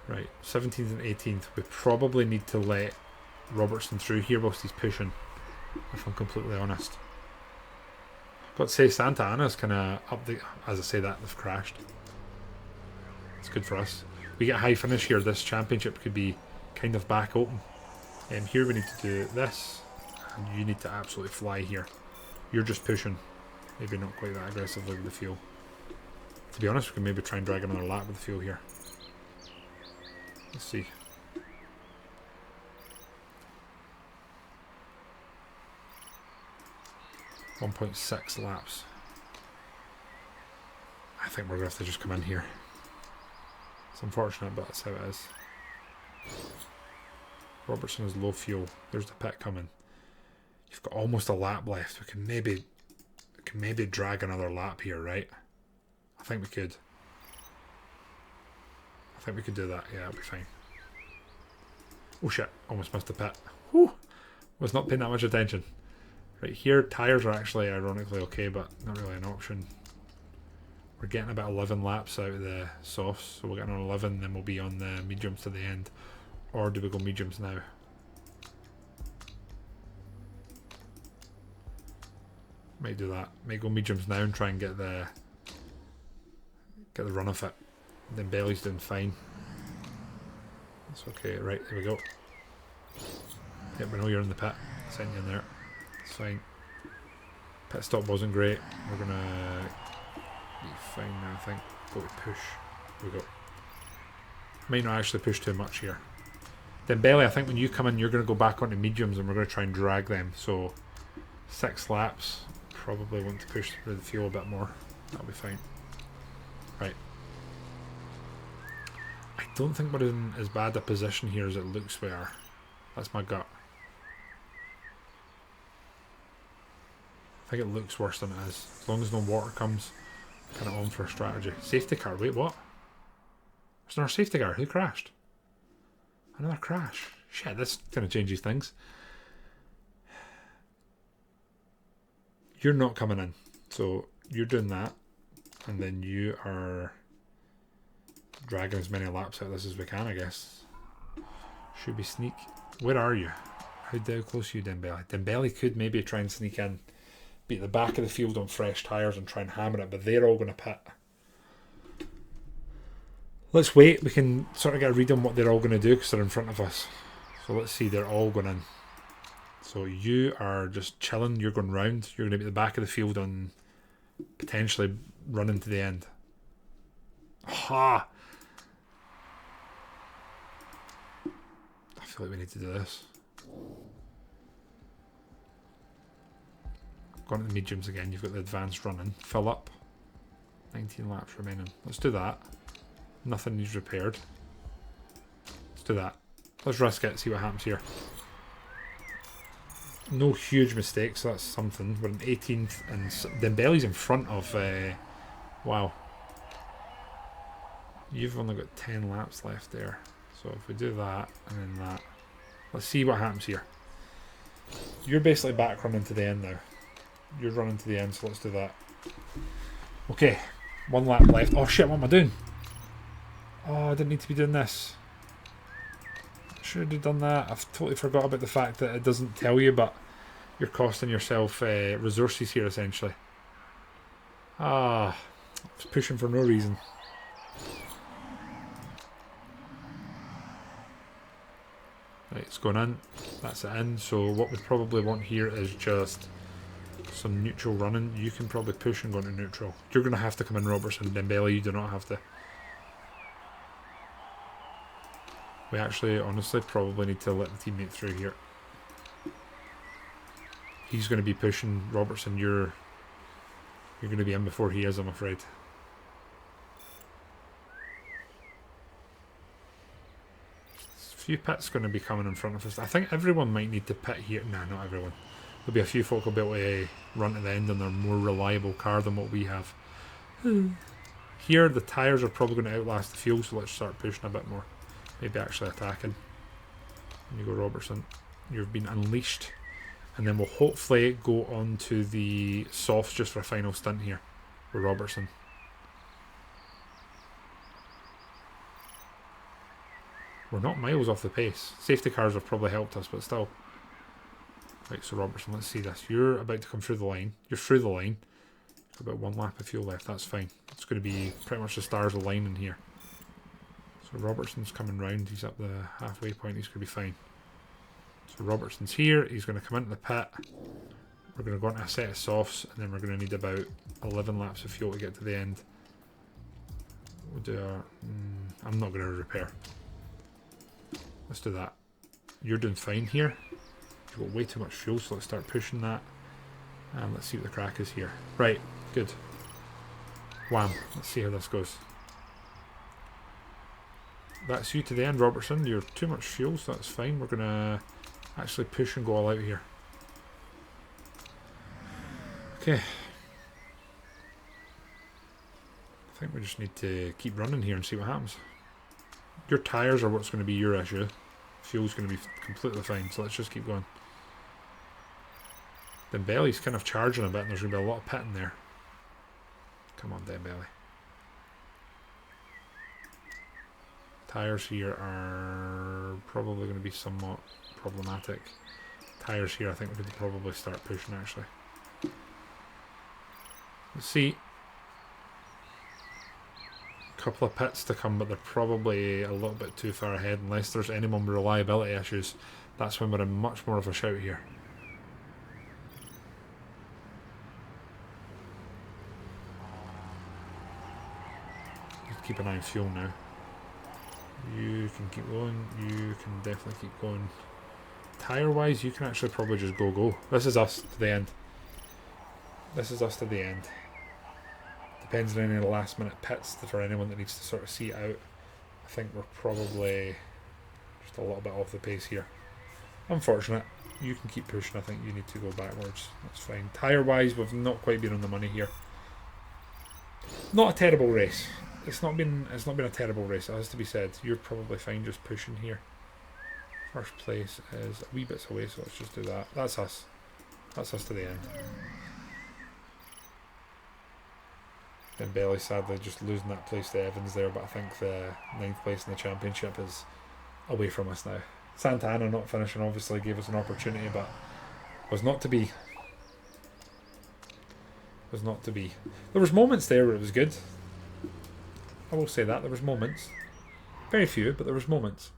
Right, 17th and 18th. We probably need to let Robertson through here whilst he's pushing, if I'm completely honest. Got to say, Santa Ana's kind of up the... As I say that, they've crashed. It's good for us. We get a high finish here. This championship could be kind of back open. Here we need to do this. And you need to absolutely fly here. You're just pushing. Maybe not quite that aggressively with the fuel. To be honest, we can maybe try and drag another lap with the fuel here. Let's see. .6 laps. I think we're going to have to just come in here. It's unfortunate, but that's how it is. Robertson is low fuel. There's the pit coming. You've got almost a lap left. We can maybe drag another lap here, right? I think we could. I think we could do that. Yeah, it'll be fine. Oh shit, almost missed the pit. Whew. Was not paying that much attention. Right here, tyres are actually ironically okay, but not really an option. We're getting about 11 laps out of the softs, so we'll get on 11, then we'll be on the mediums to the end. Or do we go mediums now? Might do that. Might go mediums now and try and get the run of it. Then Belly's doing fine. That's okay. Right, there we go. Yep, we know you're in the pit. Send you in there. It's fine. Pit stop wasn't great. We're gonna be fine now, I think. Go to push. There we go. Might not actually push too much here. Then Belly, I think when you come in, you're going to go back onto mediums and we're going to try and drag them. So 6 laps. Probably want to push through the fuel a bit more. That'll be fine. Right. I don't think we're in as bad a position here as it looks we are. That's my gut. I think it looks worse than it is. As long as no water comes, kind of on for a strategy. Safety car. Wait, what? There's another safety car. Who crashed? Another crash. Shit, this kind of changes things. You're not coming in. So you're doing that. And then you are dragging as many laps out of this as we can, I guess. Should we sneak? Where are you? How close are you, Dembele? Dembele could maybe try and sneak in, be at the back of the field on fresh tyres and try and hammer it, but they're all going to pit. Let's wait. We can sort of get a read on what they're all going to do because they're in front of us. So let's see. They're all going in. So you are just chilling. You're going round. You're going to be at the back of the field and potentially running to the end. Ha! I feel like we need to do this. Go on to the mediums again. You've got the advanced running. Fill up. 19 laps remaining. Let's do that. Nothing needs repaired. Let's do that. Let's risk it. See what happens here. No huge mistakes. So that's something. We're in 18th and Dembele's in front of... wow. You've only got 10 laps left there. So if we do that and then that. Let's see what happens here. You're basically back running to the end now. You're running to the end, so let's do that. Okay. 1 lap left. Oh shit, what am I doing? Oh, I didn't need to be doing this. Should have done that. I've totally forgot about the fact that it doesn't tell you, but you're costing yourself resources here essentially. Ah, I was pushing for no reason. Right, it's going in. That's it in. So what we probably want here is just some neutral running. You can probably push and go into neutral. You're going to have to come in, Robertson. Dembele, you do not have to. We actually, honestly, probably need to let the teammate through here. He's going to be pushing. Robertson, you're going to be in before he is, I'm afraid. A few pits going to be coming in front of us. I think everyone might need to pit here. Nah, not everyone. There'll be a few folk who'll be able to run to the end on their more reliable car than what we have. Here, the tyres are probably going to outlast the fuel, so let's start pushing a bit more. Maybe actually attacking. And you go, Robertson. You've been unleashed. And then we'll hopefully go on to the softs just for a final stint here with Robertson. We're not miles off the pace. Safety cars have probably helped us, but still. Right, so Robertson, let's see this. You're about to come through the line. You're through the line. Got about 1 lap of fuel left. That's fine. It's going to be pretty much the stars aligning here. So Robertson's coming round. He's up the halfway point. He's going to be fine. So Robertson's here. He's going to come into the pit. We're going to go into a set of softs, and then we're going to need about 11 laps of fuel to get to the end. We'll do a... I'm not going to repair. Let's do that. You're doing fine here. You've got way too much fuel, so let's start pushing that. And let's see what the crack is here. Right, good. Wham. Let's see how this goes. That's you to the end, Robertson. You're too much fuel, so that's fine. We're going to actually push and go all out here. Okay. I think we just need to keep running here and see what happens. Your tyres are what's going to be your issue. Fuel's going to be completely fine, so let's just keep going. Dembele's kind of charging a bit, and there's going to be a lot of pit in there. Come on, Dembele. Tyres here are probably going to be somewhat problematic. Tyres here, I think we could probably start pushing actually. Let's see. Couple of pits to come, but they're probably a little bit too far ahead. Unless there's anyone with reliability issues, that's when we're in much more of a shout here. Keep an eye on fuel now. You can keep going. You can definitely keep going. Tyre wise, you can actually probably just go. This is us to the end. This is us to the end. Depends on any of the last minute pits for anyone that needs to sort of see it out. I think we're probably just a little bit off the pace here. Unfortunate. You can keep pushing. I think you need to go backwards. That's fine. Tyre wise, we've not quite been on the money here. Not a terrible race. It's not been a terrible race, it has to be said. You're probably fine just pushing here. First place is a wee bit away, so let's just do that. That's us. That's us to the end. Dembele sadly just losing that place to Evans there, but I think the 9th place in the championship is away from us now. Santana not finishing obviously gave us an opportunity, but was not to be. Was not to be. There was moments there where it was good. I will say that there was moments. Very few, but there was moments.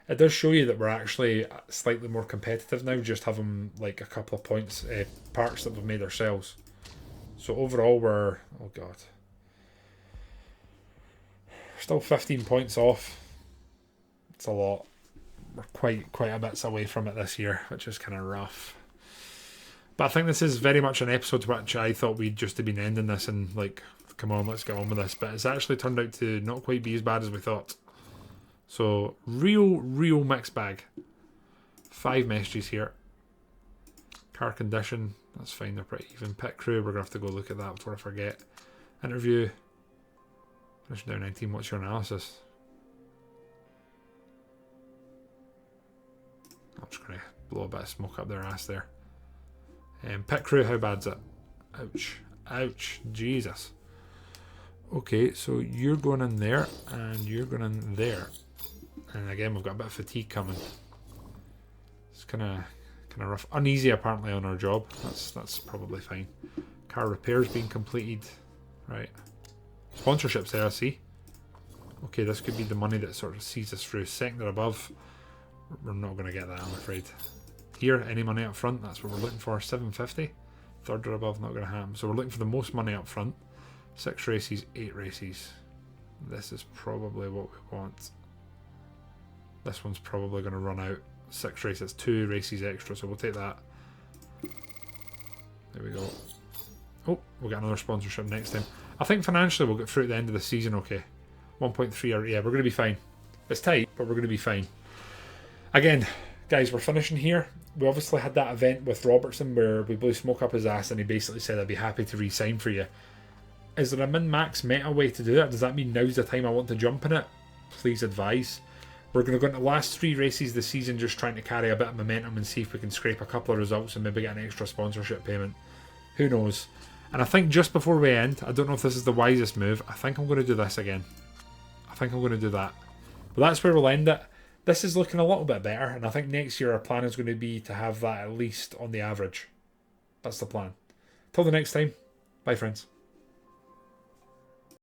It does show you that we're actually slightly more competitive now, just having like a couple of points, parts that we've made ourselves. So overall we're, oh god, we're still 15 points off. It's a lot. We're quite a bit away from it this year, which is kind of rough. But I think this is very much an episode which I thought we'd just have been ending this and like, come on, let's get on with this. But it's actually turned out to not quite be as bad as we thought. So, real mixed bag. 5 messages here. Car condition, that's fine, they're pretty even. Pit crew, we're going to have to go look at that before I forget. Interview. Finish down 19, what's your analysis? I'm just going to blow a bit of smoke up their ass there. Pit crew, how bad's it? Ouch. Ouch. Jesus. Okay, so you're going in there, and you're going in there. And again, we've got a bit of fatigue coming. It's kind of rough. Uneasy apparently on our job. That's probably fine. Car repairs being completed. Right. Sponsorships there, I see. Okay, this could be the money that sort of sees us through. Second or above, we're not going to get that, I'm afraid. Here, any money up front, that's what we're looking for. 750. Third or above, not going to happen. So we're looking for the most money up front. 6 races, 8 races. This is probably what we want. This one's probably going to run out. 6 races, 2 races extra, so we'll take that. There we go. Oh, we'll get another sponsorship next time. I think financially we'll get through at the end of the season okay. 1.3, or yeah, we're going to be fine. It's tight, but we're going to be fine. Again, guys, we're finishing here. We obviously had that event with Robertson where we blew smoke up his ass and he basically said I'd be happy to re-sign for you. Is there a min-max meta way to do that? Does that mean now's the time I want to jump in it? Please advise. We're going to go into the last 3 races this season just trying to carry a bit of momentum and see if we can scrape a couple of results and maybe get an extra sponsorship payment. Who knows? And I think just before we end, I don't know if this is the wisest move, I think I'm going to do this again. I think I'm going to do that. But that's where we'll end it. This is looking a little bit better, and I think next year our plan is going to be to have that at least on the average. That's the plan. Till the next time, bye friends.